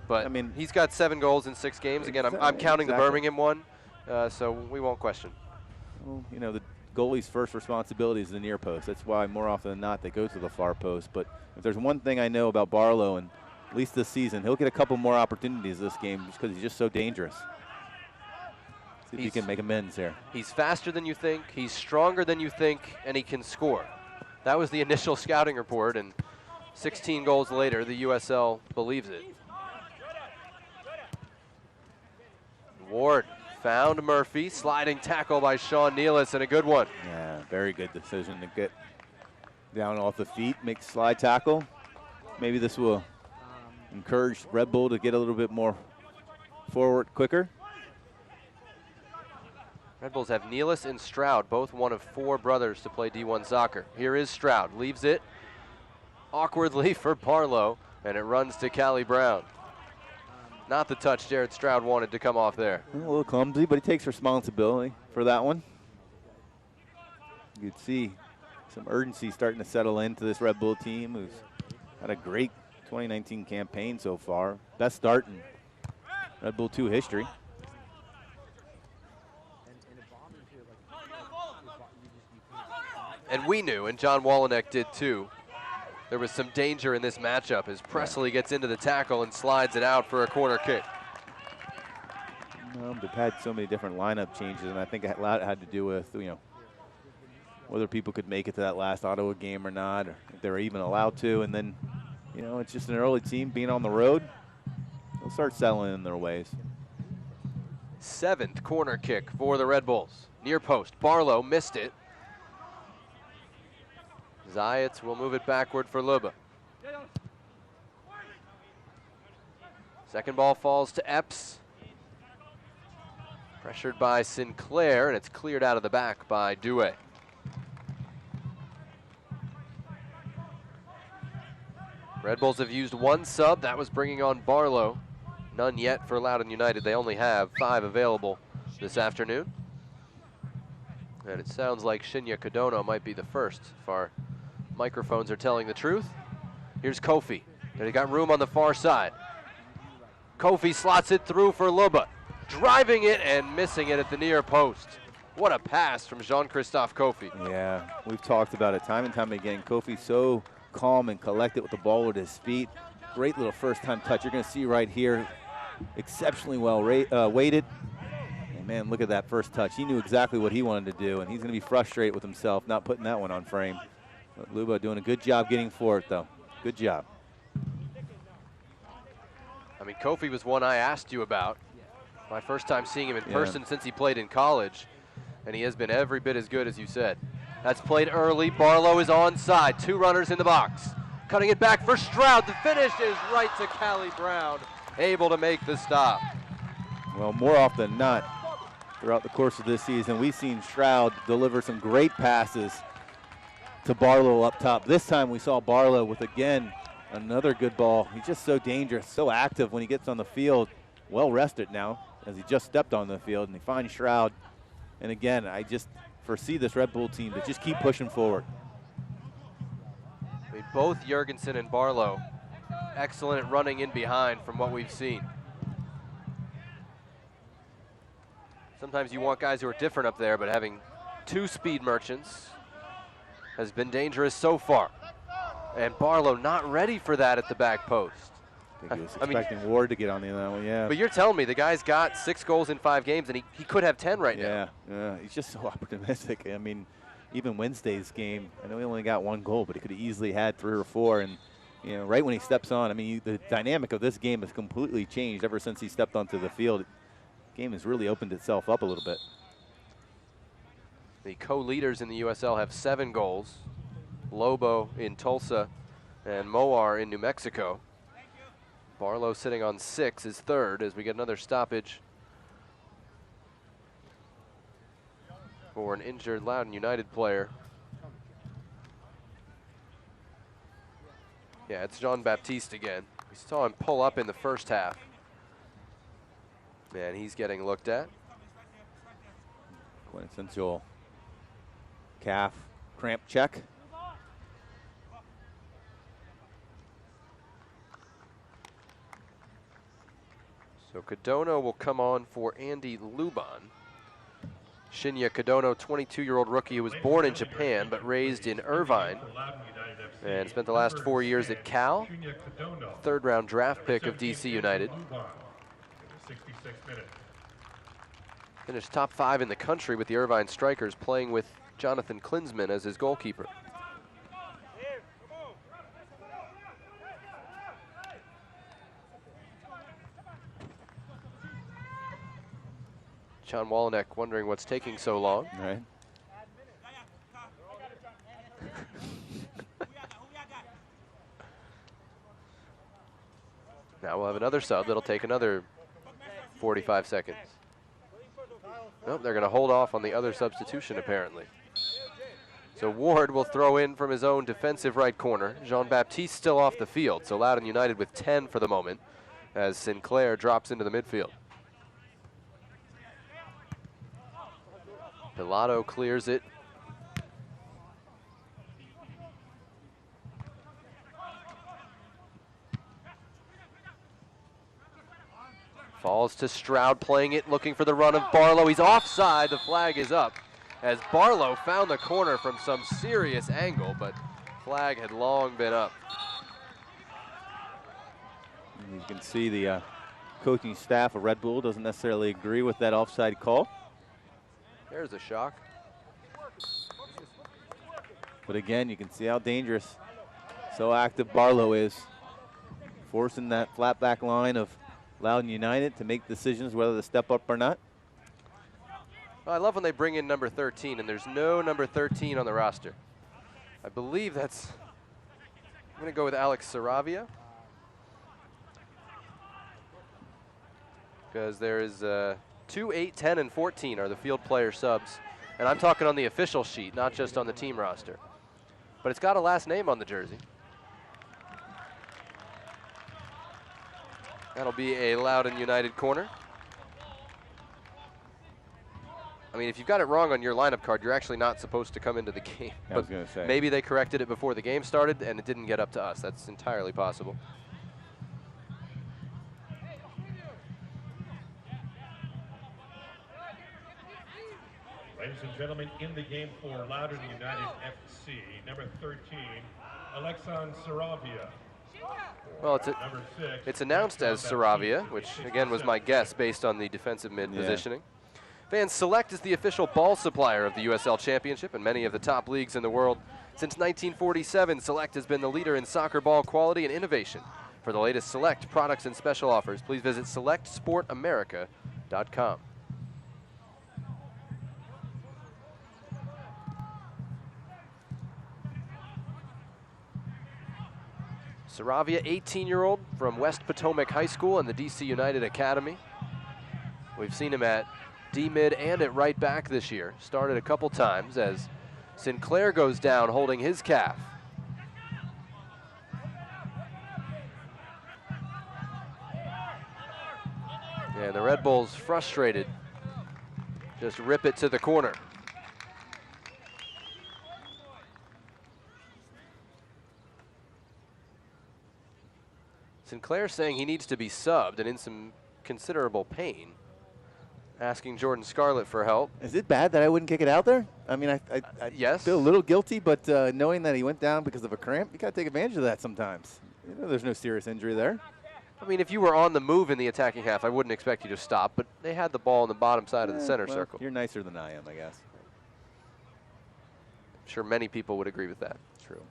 B: But
C: I mean,
B: he's got 7 goals in 6 games. Again, I'm counting the Birmingham one, so we won't question.
C: Well, you know, the goalie's first responsibility is the near post. That's why more often than not they go to the far post. But if there's one thing I know about Barlow, and at least this season, he'll get a couple more opportunities this game just because he's just so dangerous. See if he can make amends here.
B: He's faster than you think, he's stronger than you think, and he can score. That was the initial scouting report, and 16 goals later, the USL believes it. Ward found Murphy, sliding tackle by Sean Nealis, and a good one.
C: Yeah, very good decision to get down off the feet, make slide tackle. Maybe this will encourage Red Bull to get a little bit more forward quicker.
B: Red Bulls have Nealis and Stroud, both one of 4 brothers to play D1 soccer. Here is Stroud, leaves it awkwardly for Barlow, and it runs to Callie Brown. Not the touch Jared Stroud wanted to come off there.
C: A little clumsy, but he takes responsibility for that one. You can see some urgency starting to settle into this Red Bull team, who's had a great 2019 campaign so far. Best start in Red Bull 2 history.
B: And we knew, and John Walenek did too, there was some danger in this matchup as Presley gets into the tackle and slides it out for a corner kick.
C: They've had so many different lineup changes, and I think a lot had to do with, you know, whether people could make it to that last Ottawa game or not, or if they were even allowed to. And then, you know, it's just an early team being on the road. They'll start settling in their ways.
B: 7th corner kick for the Red Bulls. Near post, Barlow missed it. Zayats will move it backward for Luba. Second ball falls to Epps. Pressured by Sinclair, and it's cleared out of the back by Douay. Red Bulls have used 1 sub. That was bringing on Barlow. None yet for Loudoun United. They only have 5 available this afternoon. And it sounds like Shinya Kodono might be the first if our microphones are telling the truth. Here's Kofi. They got room on the far side. Kofi slots it through for Luba. Driving it and missing it at the near post. What a pass from Jean-Christophe Kofi.
C: Yeah, we've talked about it time and time again. Kofi so calm and collected with the ball at his feet. Great little first-time touch. You're going to see right here, exceptionally well weighted. And man, look at that first touch. He knew exactly what he wanted to do, and he's going to be frustrated with himself not putting that one on frame. But Luba doing a good job getting for it, though. Good job.
B: I mean, Kofi was one I asked you about. My first time seeing him in person since he played in college, and he has been every bit as good as you said. That's played early. Barlow is onside. 2 runners in the box. Cutting it back for Stroud. The finish is right to Callie Brown, able to make the stop.
C: Well, more often than not, throughout the course of this season, we've seen Stroud deliver some great passes to Barlow up top. This time we saw Barlow with, again, another good ball. He's just so dangerous, so active when he gets on the field. Well rested now, as he just stepped on the field, and he finds Stroud. And again, I just foresee this Red Bull team to just keep pushing forward.
B: I mean, both Jorgensen and Barlow excellent at running in behind from what we've seen. Sometimes you want guys who are different up there, but having 2 speed merchants has been dangerous so far. And Barlow not ready for that at the back post.
C: I think he was expecting Ward to get on the other one, yeah.
B: But you're telling me the guy's got 6 goals in 5 games, and he could have 10 right now.
C: Yeah, he's just so opportunistic. I mean, even Wednesday's game, I know he only got 1 goal, but he could have easily had 3 or 4. And you know, right when he steps on. I mean, the dynamic of this game has completely changed ever since he stepped onto the field. The game has really opened itself up a little bit.
B: The co-leaders in the USL have 7 goals. Lobo in Tulsa and Moar in New Mexico. Barlow sitting on 6 is third as we get another stoppage for an injured Loudoun United player. Yeah, it's Jean-Baptiste again. We saw him pull up in the first half. And he's getting looked at.
C: Quintessential calf cramp check.
B: So Kadono will come on for Andy Luban. Shinya Kadono, 22-year-old rookie who was born in Japan but raised in Irvine and spent the last 4 years at Cal. Third-round draft pick of DC United. Finished top 5 in the country with the Irvine Strikers, playing with Jonathan Klinsman as his goalkeeper. John Wallneck wondering what's taking so long.
C: Right.
B: Now we'll have another sub that'll take another 45 seconds. Nope, they're going to hold off on the other substitution apparently. So Ward will throw in from his own defensive right corner. Jean-Baptiste still off the field, so Loudoun United with 10 for the moment as Sinclair drops into the midfield. Pilato clears it. Falls to Stroud, playing it, looking for the run of Barlow. He's offside, the flag is up as Barlow found the corner from some serious angle, but flag had long been up.
C: You can see the coaching staff of Red Bull doesn't necessarily agree with that offside call.
B: There's a shock.
C: But again, you can see how dangerous, so active Barlow is, forcing that flat back line of Loudoun United to make decisions whether to step up or not.
B: Well, I love when they bring in number 13, and there's no number 13 on the roster. I believe that's, I'm going to go with Alex Saravia, because there is 2, 8, 10, and 14 are the field player subs. And I'm talking on the official sheet, not just on the team roster. But it's got a last name on the jersey. That'll be a Loudoun United corner. I mean, if you've got it wrong on your lineup card, you're actually not supposed to come into the game.
C: I was gonna say.
B: Maybe they corrected it before the game started and it didn't get up to us. That's entirely possible.
A: Ladies and gentlemen, in the game for Loudoun United FC, number 13, Alexan Saravia.
B: Well,
A: Number 6,
B: it's announced as Saravia, which again was my guess based on the defensive mid positioning. Fans, Select is the official ball supplier of the USL Championship and many of the top leagues in the world. Since 1947, Select has been the leader in soccer ball quality and innovation. For the latest Select products and special offers, please visit selectsportamerica.com. Saravia, 18-year-old from West Potomac High School and the DC United Academy. We've seen him at D-mid and at right back this year. Started a couple times as Sinclair goes down holding his calf. And the Red Bulls, frustrated, just rip it to the corner. Sinclair saying he needs to be subbed and in some considerable pain, asking Jordan Scarlett for help.
C: Is it bad that I wouldn't kick it out there? I mean, I
B: yes.
C: feel a little guilty, but knowing that he went down because of a cramp, you got to take advantage of that sometimes. You know, there's no serious injury there.
B: I mean, if you were on the move in the attacking half, I wouldn't expect you to stop, but they had the ball on the bottom side of the center circle.
C: You're nicer than I am, I guess.
B: I'm sure many people would agree with that.
C: True.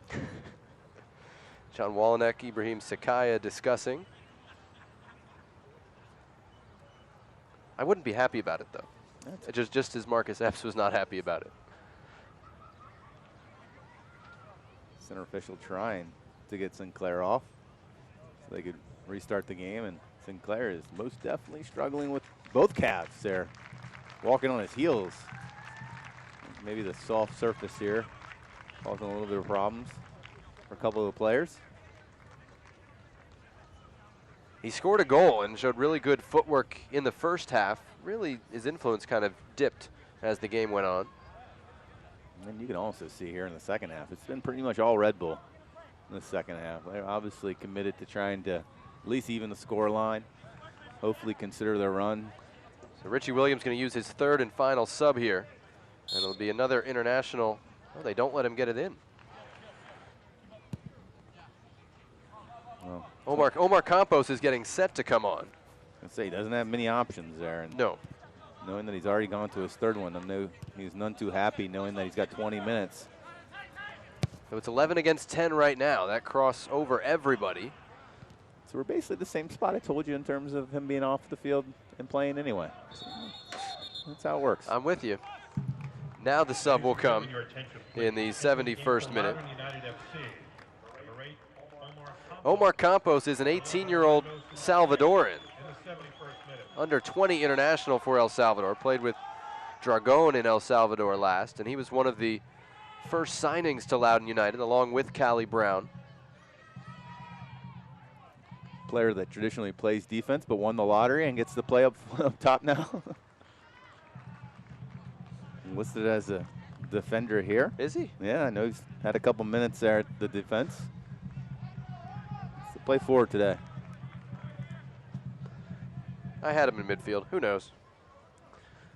B: John Walenek, Ibrahim Sakaya discussing. I wouldn't be happy about it, though. Just as Marcus Epps was not happy about it.
C: Center official trying to get Sinclair off so they could restart the game, and Sinclair is most definitely struggling with both calves there, walking on his heels. Maybe the soft surface here causing a little bit of problems for a couple of the players.
B: He scored a goal and showed really good footwork in the first half. Really, his influence kind of dipped as the game went on.
C: And then you can also see here in the second half, it's been pretty much all Red Bull in the second half. They're obviously committed to trying to at least even the score line, hopefully consider their run.
B: So Richie Williams going to use his third and final sub here. And it'll be another international. Oh, they don't let him get it in.
C: Well,
B: Omar Campos is getting set to come on.
C: I'd say he doesn't have many options there. And
B: no.
C: Knowing that he's already gone to his third one, I know he's none too happy knowing that he's got 20 minutes.
B: So it's 11 against 10 right now. That cross over everybody.
C: So we're basically the same spot I told you in terms of him being off the field and playing anyway. So that's how it works.
B: I'm with you. Now the sub will come in the 71st minute. Omar Campos is an 18-year-old Salvadoran. Under 20 international for El Salvador. Played with Dragon in El Salvador last, and he was one of the first signings to Loudoun United, along with Callie Brown.
C: Player that traditionally plays defense, but won the lottery and gets to play up top now. Listed as a defender here.
B: Is he?
C: Yeah, I know he's had a couple minutes there at the defense. So play forward today.
B: I had him in midfield. Who knows?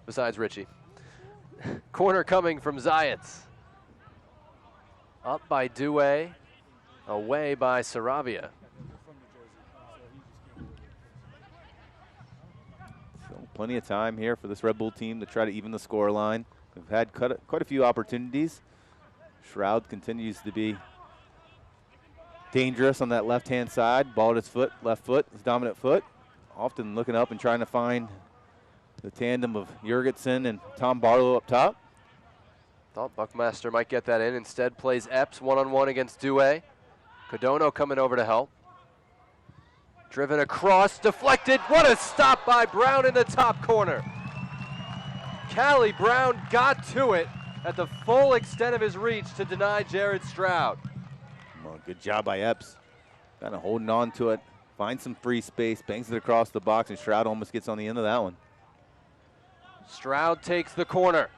B: Besides Richie. Corner coming from Zayats. Up by Douay. Away by Saravia.
C: So plenty of time here for this Red Bull team to try to even the score line. We've had quite a few opportunities. Shroud continues to be dangerous on that left-hand side. Ball at his foot, left foot, his dominant foot. Often looking up and trying to find the tandem of Jurgensen and Tom Barlow up top.
B: Thought Buckmaster might get that in. Instead plays Epps one-on-one against Douay. Codono coming over to help. Driven across, deflected. What a stop by Brown in the top corner. Callie Brown got to it at the full extent of his reach to deny Jared Stroud.
C: Well, good job by Epps. Kind of holding on to it. Finds some free space, bangs it across the box, and Stroud almost gets on the end of that one.
B: Stroud takes the corner.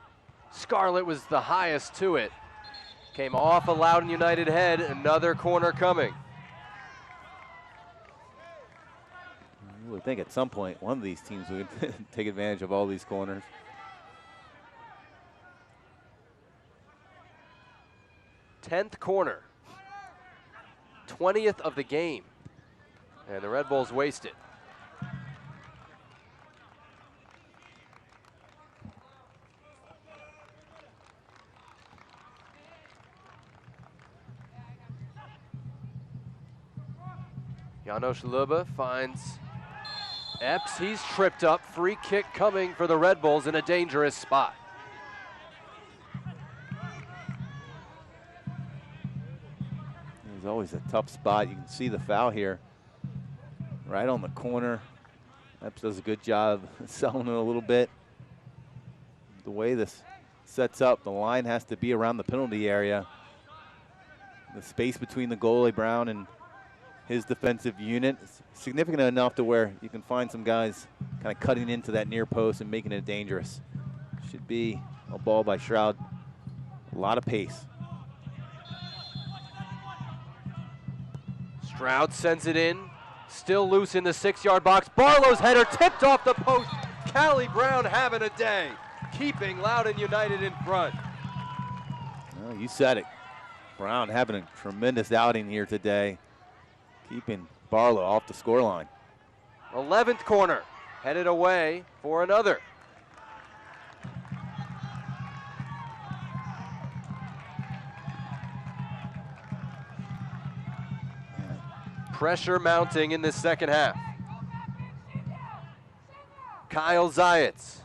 B: Scarlett was the highest to it. Came off a Loudoun United head. Another corner coming.
C: You would think at some point one of these teams would take advantage of all these corners.
B: 10th corner. 20th of the game. And the Red Bulls waste it. Janos Luba finds Epps. He's tripped up. Free kick coming for the Red Bulls in a dangerous spot.
C: It's always a tough spot. You can see the foul here. Right on the corner. Epps does a good job selling it a little bit. The way this sets up, the line has to be around the penalty area. The space between the goalie, Brown, and his defensive unit is significant enough to where you can find some guys kind of cutting into that near post and making it dangerous. Should be a ball by Shroud. A lot of pace.
B: Stroud sends it in. Still loose in the 6-yard box. Barlow's header tipped off the post. Callie Brown having a day, keeping Loudoun United in front.
C: Well, you said it. Brown having a tremendous outing here today, keeping Barlow off the scoreline.
B: 11th corner, headed away for another. Pressure mounting in this second half. Kyle Zayats.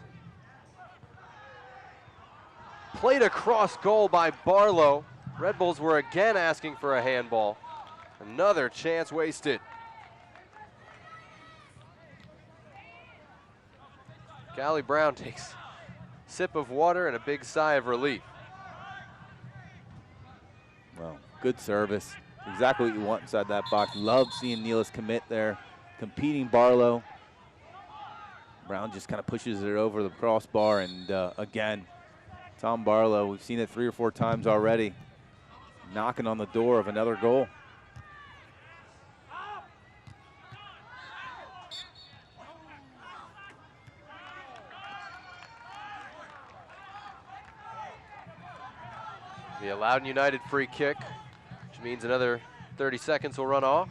B: Played across goal by Barlow. Red Bulls were again asking for a handball. Another chance wasted. Callie Brown takes a sip of water and a big sigh of relief.
C: Well, good service. Exactly what you want inside that box. Love seeing Nealis commit there. Competing Barlow. Brown just kind of pushes it over the crossbar, and again, Tom Barlow, we've seen it 3 or 4 times already, knocking on the door of another goal.
B: The Loudoun United free kick, which means another 30 seconds will run off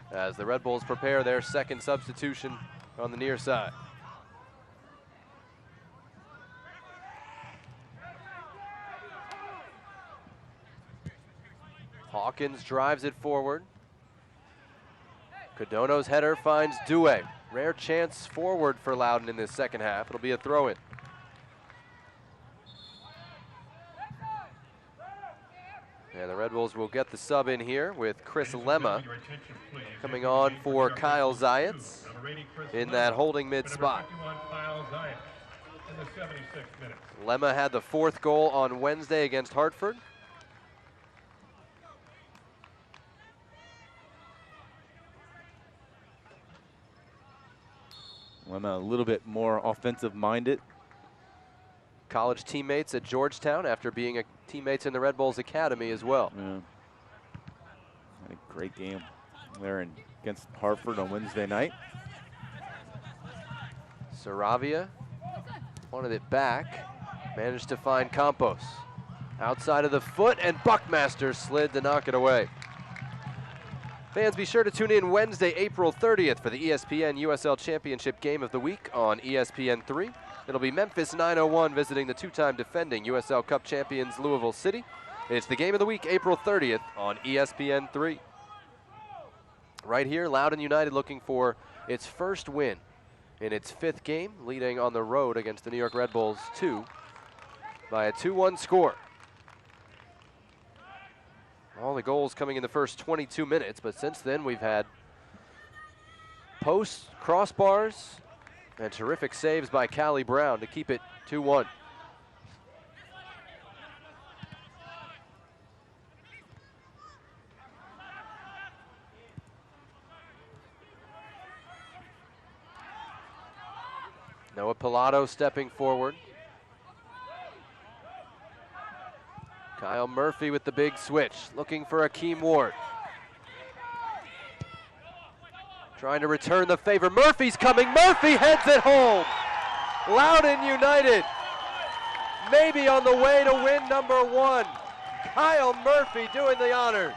B: as the Red Bulls prepare their second substitution on the near side. Hawkins drives it forward. Codono's header finds Due. Rare chance forward for Loudoun in this second half. It'll be a throw-in. And the Red Bulls will get the sub in here with Chris Lemma coming on for Kyle Zayats in that holding mid spot. Lemma had the 4th goal on Wednesday against Hartford.
C: Lemma a little bit more offensive minded.
B: College teammates at Georgetown after being teammates in the Red Bulls Academy as well.
C: Yeah. Had a great game there against Hartford on Wednesday night.
B: Saravia wanted it back, managed to find Campos. Outside of the foot, and Buckmaster slid to knock it away. Fans, be sure to tune in Wednesday, April 30th for the ESPN USL Championship Game of the Week on ESPN3. It'll be Memphis 901 visiting the 2-time defending USL Cup champions Louisville City. It's the Game of the Week, April 30th on ESPN3. Right here, Loudoun United looking for its first win in its 5th game, leading on the road against the New York Red Bulls 2 by a 2-1 score. All the goals coming in the first 22 minutes, but since then we've had posts, crossbars, and terrific saves by Callie Brown to keep it 2-1. Noah Pilato stepping forward. Kyle Murphy with the big switch, looking for Akeem Ward. Trying to return the favor. Murphy's coming. Murphy heads it home. Loudoun United maybe on the way to win number 1. Kyle Murphy doing the honors.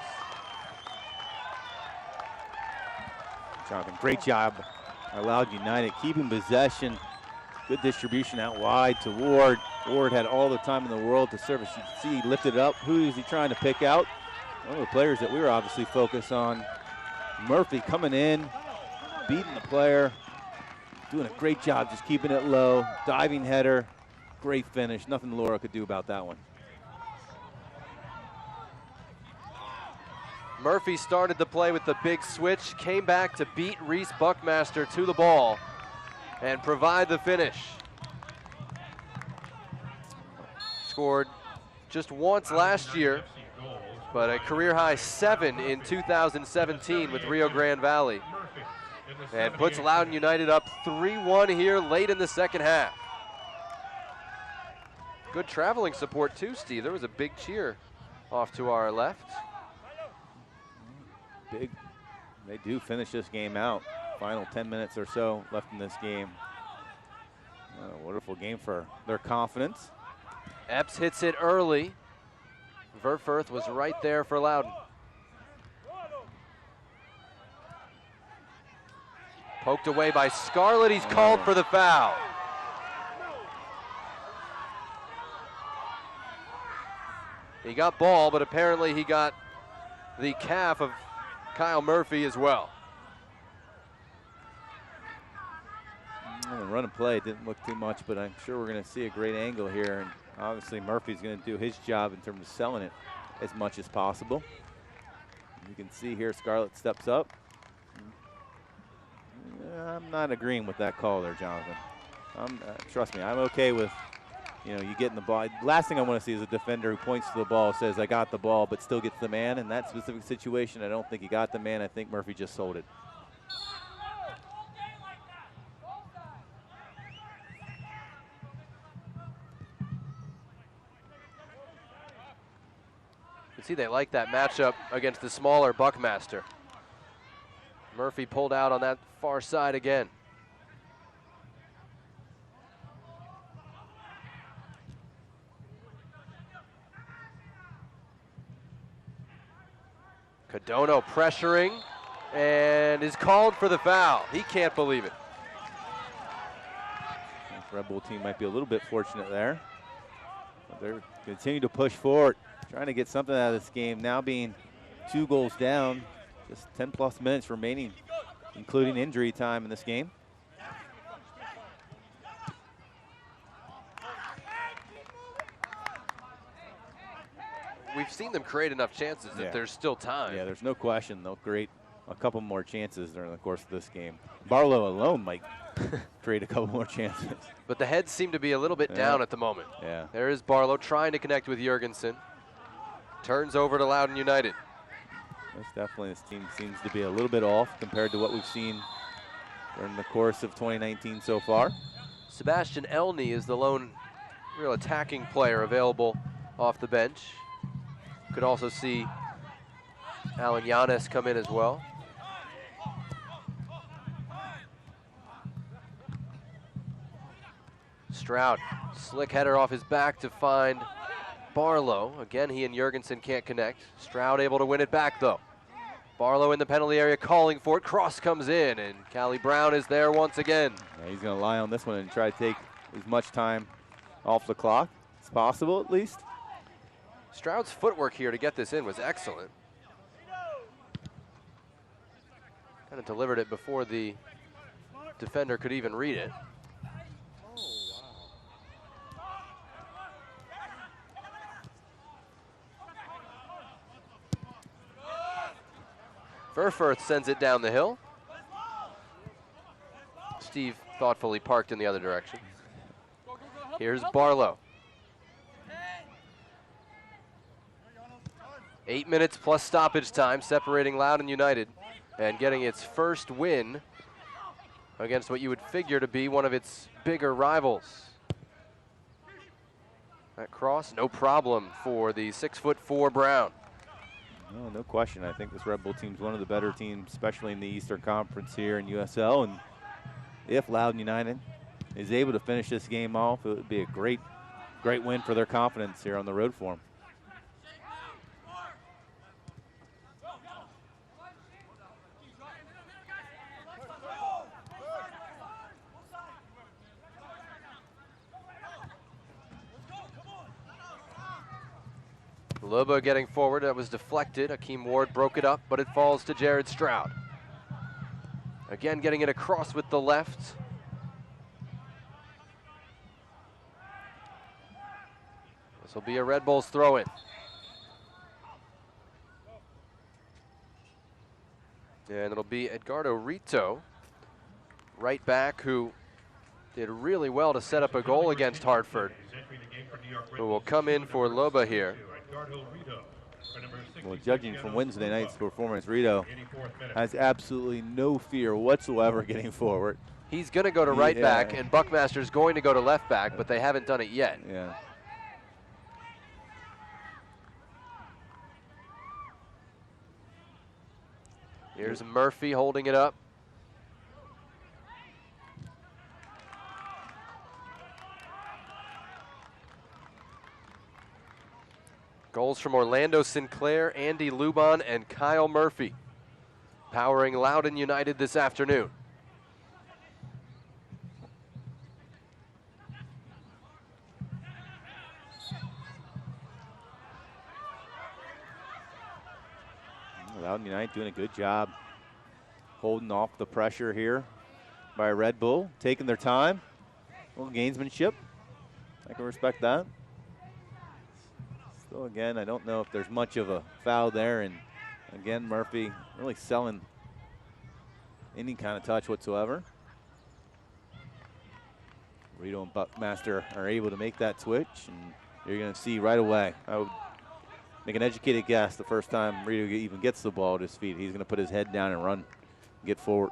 C: Jonathan, great job by Loudoun United keeping possession. Good distribution out wide to Ward. Ward had all the time in the world to service. You can see he lifted up. Who is he trying to pick out? One of the players that we were obviously focused on. Murphy coming in, beating the player, doing a great job just keeping it low. Diving header, great finish. Nothing Laura could do about that one.
B: Murphy started the play with the big switch, came back to beat Reese Buckmaster to the ball and provide the finish. Scored just once last year, but a career-high 7 in 2017 with Rio Grande Valley. And puts Loudoun United up 3-1 here late in the second half. Good traveling support too, Steve. There was a big cheer off to our left.
C: Big. They do finish this game out. Final 10 minutes or so left in this game. A wonderful game for their confidence.
B: Epps hits it early. Verfurth was right there for Loudoun. Poked away by Scarlett. He's called for the foul. He got ball, but apparently he got the calf of Kyle Murphy as well.
C: The run and play didn't look too much, but I'm sure we're going to see a great angle here. And obviously Murphy's going to do his job in terms of selling it as much as possible. You can see here Scarlett steps up. I'm not agreeing with that call there, Jonathan. Trust me, I'm okay with, you getting the ball. Last thing I want to see is a defender who points to the ball, says, I got the ball, but still gets the man. In that specific situation, I don't think he got the man. I think Murphy just sold it.
B: You see they like that matchup against the smaller Buckmaster. Murphy pulled out on that far side again. Cadono pressuring and is called for the foul. He can't believe it.
C: The Red Bull team might be a little bit fortunate there. But they're continuing to push forward, trying to get something out of this game. Now being 2 goals down, just 10+ minutes remaining, including injury time in this game.
B: We've seen them create enough chances that there's still time.
C: Yeah, there's no question they'll create a couple more chances during the course of this game. Barlow alone might create a couple more chances.
B: But the heads seem to be a little bit down at the moment.
C: Yeah.
B: There is Barlow trying to connect with Jurgensen. Turns over to Loudoun United.
C: Most definitely this team seems to be a little bit off compared to what we've seen during the course of 2019 so far.
B: Sebastian Elney is the lone real attacking player available off the bench. Could also see Alan Yanes come in as well. Stroud, slick header off his back to find Barlow. Again, he and Jurgensen can't connect. Stroud able to win it back though. Barlow in the penalty area calling for it. Cross comes in and Callie Brown is there once again.
C: Yeah, he's going to lie on this one and try to take as much time off the clock as possible at least.
B: Stroud's footwork here to get this in was excellent. Kind of delivered it before the defender could even read it. Verfurth sends it down the hill. Steve thoughtfully parked in the other direction. Here's Barlow. 8 minutes plus stoppage time separating Loudoun United and getting its first win against what you would figure to be one of its bigger rivals. That cross, no problem for the 6'4" Brown.
C: No question. I think this Red Bull team's one of the better teams, especially in the Eastern Conference here in USL. And if Loudoun United is able to finish this game off, it would be a great win for their confidence here on the road for them.
B: Loba getting forward, that was deflected. Akeem Ward broke it up, but it falls to Jared Stroud. Again, getting it across with the left. This will be a Red Bulls throw-in. And it'll be Edgardo Rito, right back, who did really well to set up a goal against Hartford, who will come in for Loba here.
C: Well, judging from Wednesday night's performance, Rito has absolutely no fear whatsoever getting forward.
B: He's going to go to right back, and Buckmaster's going to go to left back, but they haven't done it yet.
C: Yeah.
B: Here's Murphy holding it up. Goals from Orlando Sinclair, Andy Luban, and Kyle Murphy, powering Loudoun United this afternoon.
C: Loudoun United doing a good job holding off the pressure here by Red Bull, taking their time. A little gamesmanship. I can respect that. Still, again, I don't know if there's much of a foul there. And, again, Murphy really selling any kind of touch whatsoever. Rito and Buckmaster are able to make that switch, and you're going to see right away. I would make an educated guess the first time Rito even gets the ball at his feet, he's going to put his head down and run, get forward.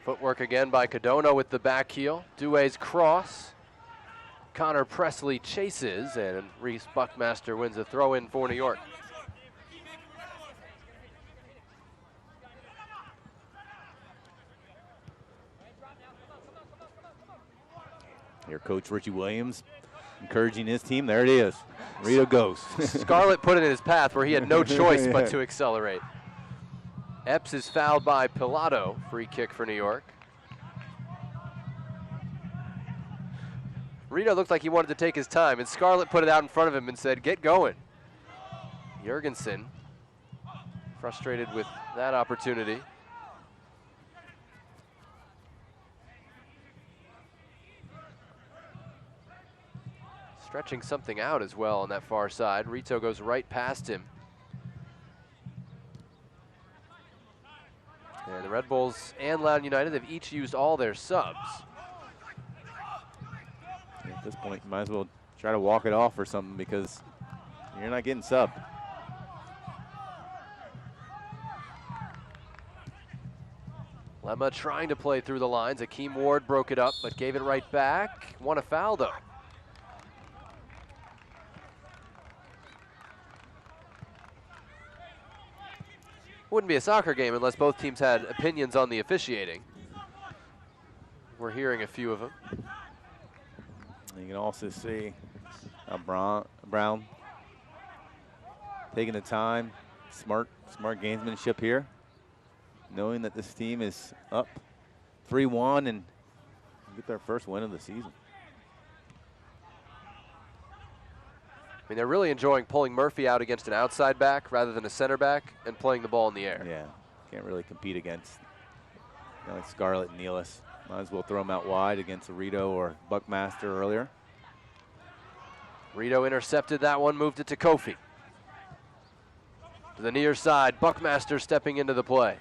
B: Footwork again by Cadona with the back heel. Douay's cross. Connor Presley chases, and Reese Buckmaster wins a throw-in for New York.
C: Here, Coach Richie Williams encouraging his team. There it is. Rito goes.
B: Scarlett put it in his path where he had no choice but to accelerate. Epps is fouled by Pilato. Free kick for New York. Rito looked like he wanted to take his time, and Scarlett put it out in front of him and said, "Get going." Jurgensen frustrated with that opportunity. Stretching something out as well on that far side. Rito goes right past him. And the Red Bulls and Loudoun United have each used all their subs.
C: At this point, you might as well try to walk it off or something because you're not getting subbed.
B: Lemma trying to play through the lines. Akeem Ward broke it up, but gave it right back. Won a foul, though. Wouldn't be a soccer game unless both teams had opinions on the officiating. We're hearing a few of them.
C: You can also see Brown taking the time, smart gamesmanship here, knowing that this team is up 3-1 and get their first win of the season.
B: I mean, they're really enjoying pulling Murphy out against an outside back rather than a center back and playing the ball in the air.
C: Yeah, can't really compete against like Scarlett and Nealis. Might as well throw them out wide against Rito or Buckmaster earlier.
B: Rito intercepted that one, moved it to Kofi. To the near side, Buckmaster stepping into the play.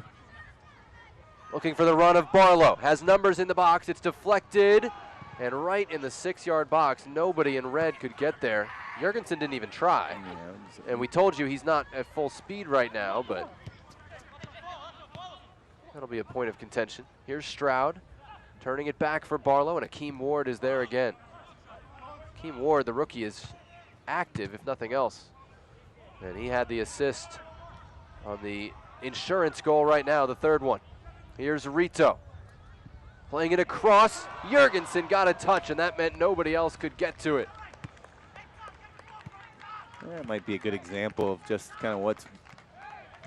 B: Looking for the run of Barlow. Has numbers in the box, it's deflected. And right in the 6-yard box, nobody in red could get there. Jurgensen didn't even try. And we told you he's not at full speed right now, but that'll be a point of contention. Here's Stroud, turning it back for Barlow, and Akeem Ward is there again. Akeem Ward, the rookie, is active, if nothing else. And he had the assist on the insurance goal right now, the third one. Here's Rito. Playing it across. Jurgensen got a touch, and that meant nobody else could get to it.
C: That might be a good example of just kind of what's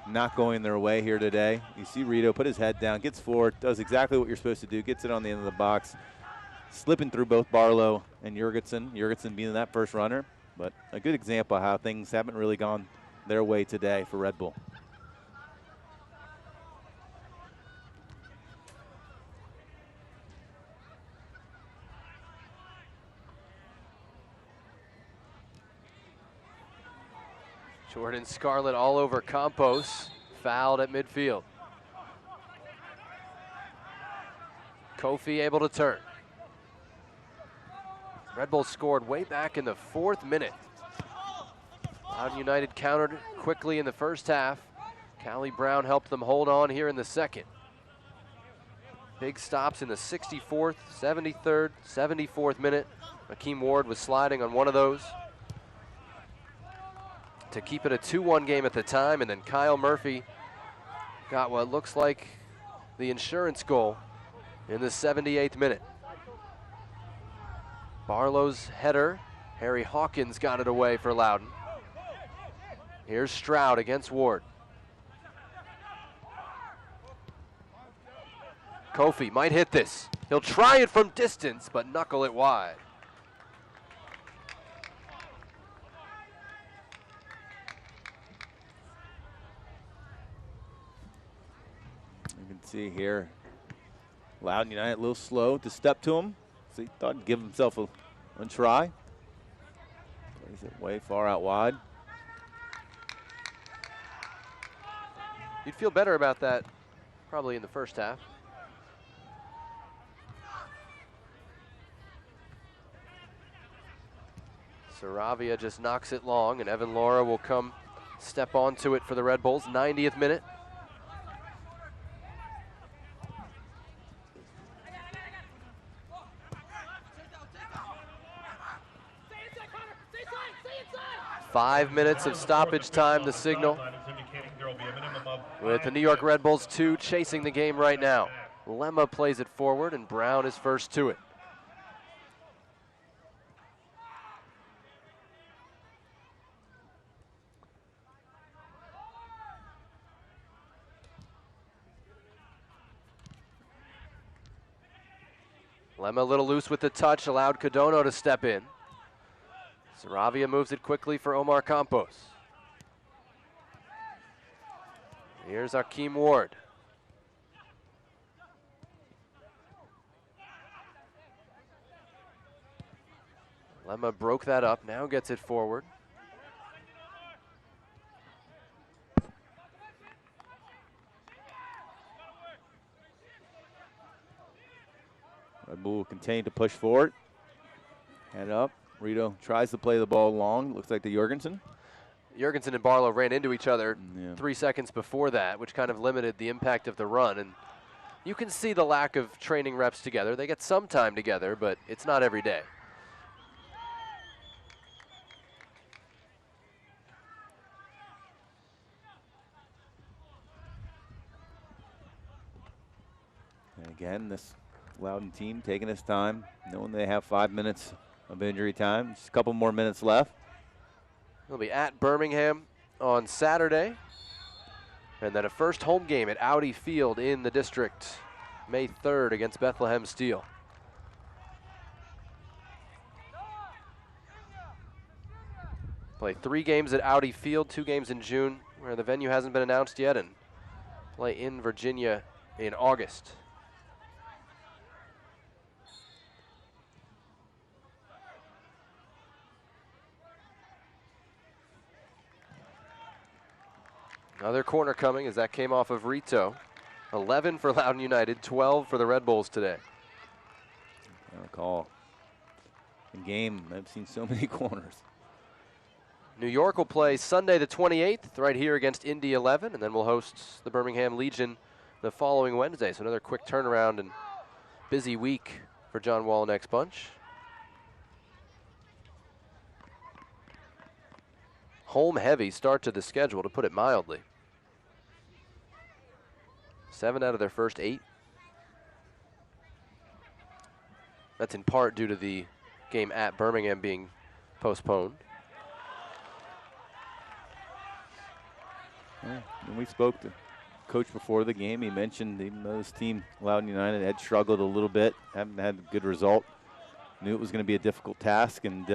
C: not going their way here today. You see Rito put his head down, gets forward, does exactly what you're supposed to do, gets it on the end of the box, slipping through both Barlow and Jurgensen. Jurgensen being that first runner, but a good example of how things haven't really gone their way today for Red Bull.
B: Jordan Scarlett all over Campos, fouled at midfield. Kofi able to turn. Red Bull scored way back in the 4th minute. Loudoun United countered quickly in the first half. Callie Brown helped them hold on here in the second. Big stops in the 64th, 73rd, 74th minute. Akeem Ward was sliding on one of those to keep it a 2-1 game at the time, and then Kyle Murphy got what looks like the insurance goal in the 78th minute. Barlow's header, Harry Hawkins got it away for Loudoun. Here's Stroud against Ward. Kofi might hit this. He'll try it from distance, but knuckle it wide.
C: see here, Loudoun United a little slow to step to him. So he thought he'd give himself a try. Plays it way far out wide.
B: You'd feel better about that probably in the first half. Saravia just knocks it long, and Evan Laura will come step onto it for the Red Bulls. 90th minute. Five minutes of stoppage time, the signal, with the New York Red Bulls 2 chasing the game right now. Lemma plays it forward, and Brown is first to it. Lemma a little loose with the touch, allowed Codono to step in. Saravia moves it quickly for Omar Campos. Here's Akeem Ward. Lemma broke that up, now gets it forward.
C: Red Bull will continue to push forward. Head up. Rito tries to play the ball long. Looks like the Jorgensen.
B: Jorgensen and Barlow ran into each other
C: 3
B: seconds before that, which kind of limited the impact of the run. And you can see the lack of training reps together. They get some time together, but it's not every day.
C: And again, this Loudoun team taking its time, knowing they have 5 minutes of injury time. Just a couple more minutes left.
B: They'll be at Birmingham on Saturday. And then a first home game at Audi Field in the district, May 3rd against Bethlehem Steel. Play 3 games at Audi Field, 2 games in June, where the venue hasn't been announced yet, and play in Virginia in August. Another corner coming as that came off of Rito. 11 for Loudoun United, 12 for the Red Bulls today.
C: I recall the game, I've seen so many corners.
B: New York will play Sunday the 28th right here against Indy 11, and then we'll host the Birmingham Legion the following Wednesday. So another quick turnaround and busy week for John Wallenek's bunch. Home heavy start to the schedule, to put it mildly. 7 out of their first 8. That's in part due to the game at Birmingham being postponed.
C: Yeah, when we spoke to Coach before the game, he mentioned even though his team, Loudoun United, had struggled a little bit, haven't had a good result, knew it was going to be a difficult task, and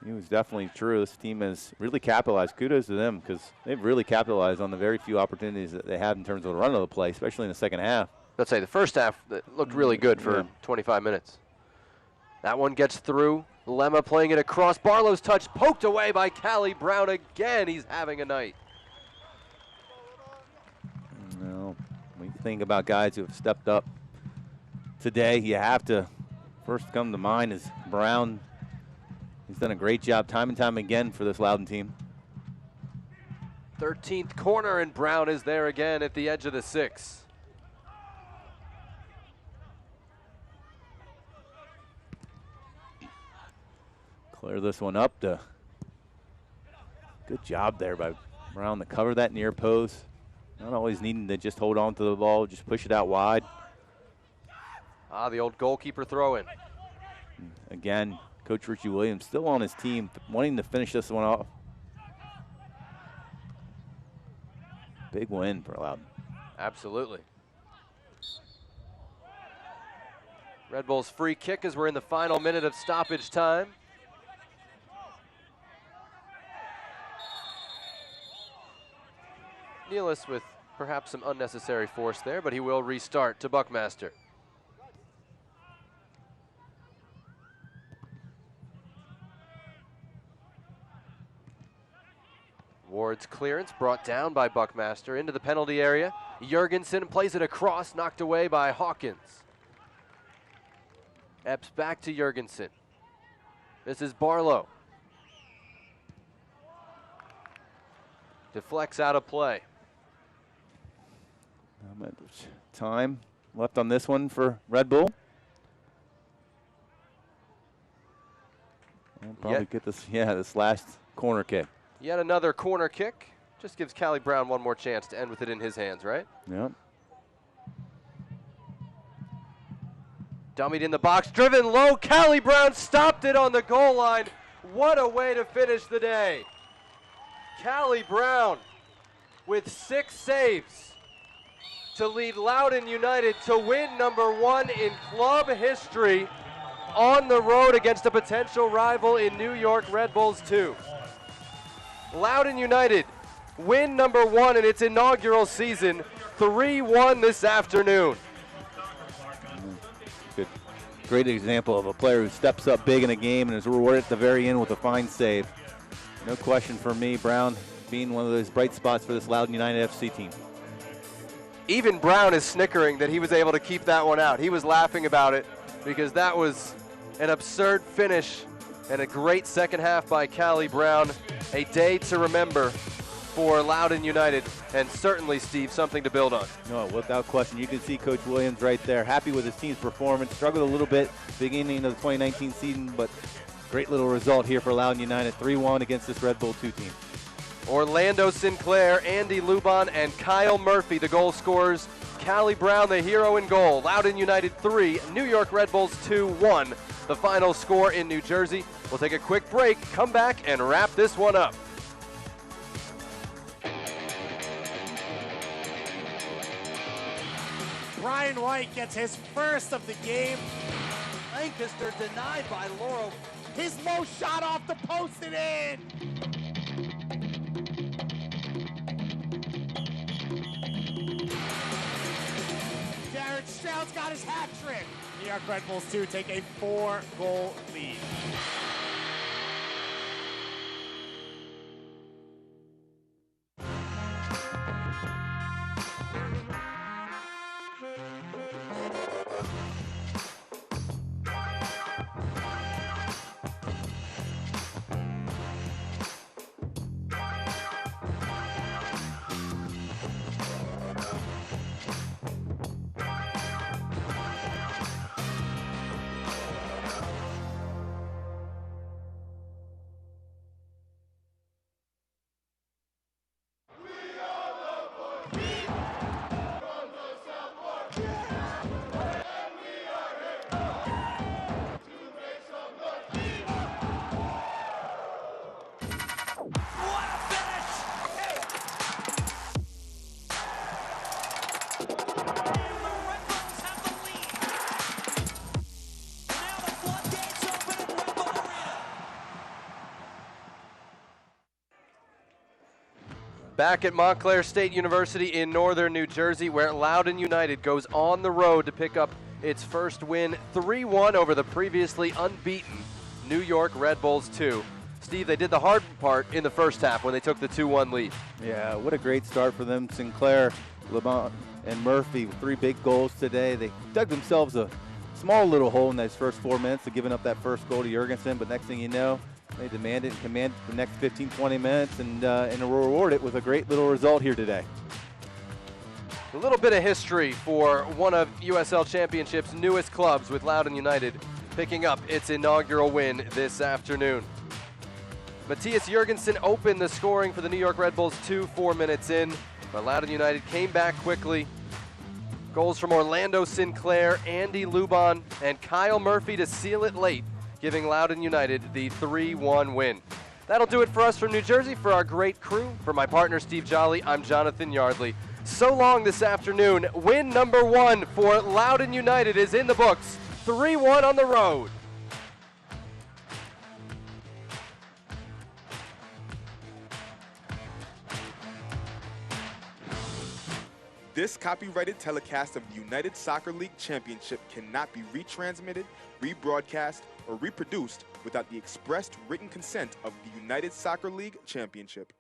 C: it was definitely true. This team has really capitalized. Kudos to them because they've really capitalized on the very few opportunities that they had in terms of the run of the play, especially in the second half.
B: Let's say the first half looked really good for 25 minutes. That one gets through. Lemma playing it across. Barlow's touch poked away by Callie Brown again. He's having a night.
C: No, when you think about guys who have stepped up today, you have to first come to mind is Brown. He's done a great job time and time again for this Loudoun team.
B: 13th corner, and Brown is there again at the edge of the 6.
C: Clear this one up. Good job there by Brown to cover that near post. Not always needing to just hold on to the ball, just push it out wide.
B: The old goalkeeper throw in.
C: Again, Coach Richie Williams still on his team, wanting to finish this one off. Big win for Loudoun.
B: Absolutely. Red Bulls free kick as we're in the final minute of stoppage time. Nealis with Perhaps some unnecessary force there, but he will restart to Buckmaster. Ward's clearance brought down by Buckmaster into the penalty area. Jurgensen plays it across, knocked away by Hawkins. Epps back to Jurgensen. This is Barlow. Deflects out of play.
C: Not much time left on this one for Red Bull. And probably get this, this last corner kick.
B: Yet another corner kick. Just gives Callie Brown one more chance to end with it in his hands, right?
C: Yep.
B: Dummied in the box, driven low. Callie Brown stopped it on the goal line. What a way to finish the day. Callie Brown with 6 saves to lead Loudoun United to win #1 in club history on the road against a potential rival in New York Red Bulls 2. Loudoun United win #1 in its inaugural season, 3-1 this afternoon.
C: Good, great example of a player who steps up big in a game and is rewarded at the very end with a fine save. No question for me, Brown being one of those bright spots for this Loudoun United FC team.
B: Even Brown is snickering that he was able to keep that one out. He was laughing about it because that was an absurd finish and a great second half by Callie Brown. A day to remember for Loudoun United, and certainly, Steve, something to build on.
C: No, without question. You can see Coach Williams right there, happy with his team's performance. Struggled a little bit beginning of the 2019 season, but great little result here for Loudoun United, 3-1 against this Red Bull 2 team.
B: Orlando Sinclair, Andy Loudoun, and Kyle Murphy, the goal scorers. Callie Brown, the hero in goal. Loudoun United 3, New York Red Bulls 2-1. The final score in New Jersey. We'll take a quick break, come back, and wrap this one up.
I: Brian White gets his first of the game.
J: Lancaster denied by Laurel.
I: His low shot off the post and in. Jared Stroud's got his hat trick. New York Red Bulls 2 take a 4-goal lead.
B: Back at Montclair State University in northern New Jersey, where Loudoun United goes on the road to pick up its first win, 3-1 over the previously unbeaten New York Red Bulls 2. Steve, they did the hard part in the first half when they took the 2-1 lead.
C: Yeah, what a great start for them. Sinclair, Lamont, and Murphy with 3 big goals today. They dug themselves a small little hole in those first 4 minutes of giving up that first goal to Jurgensen, but next thing you know, they demanded and commanded the next 15, 20 minutes and reward it with a great little result here today.
B: A little bit of history for one of USL Championship's newest clubs, with Loudoun United picking up its inaugural win this afternoon. Matthias Jurgensen opened the scoring for the New York Red Bulls 4 minutes in, but Loudoun United came back quickly. Goals from Orlando Sinclair, Andy Loudoun, and Kyle Murphy to seal it late, giving Loudoun United the 3-1 win. That'll do it for us from New Jersey. For our great crew, for my partner Steve Jolly, I'm Jonathan Yardley. So long this afternoon. Win #1 for Loudoun United is in the books. 3-1 on the road.
K: This copyrighted telecast of the United Soccer League Championship cannot be retransmitted, rebroadcast, or reproduced without the expressed written consent of the United Soccer League Championship.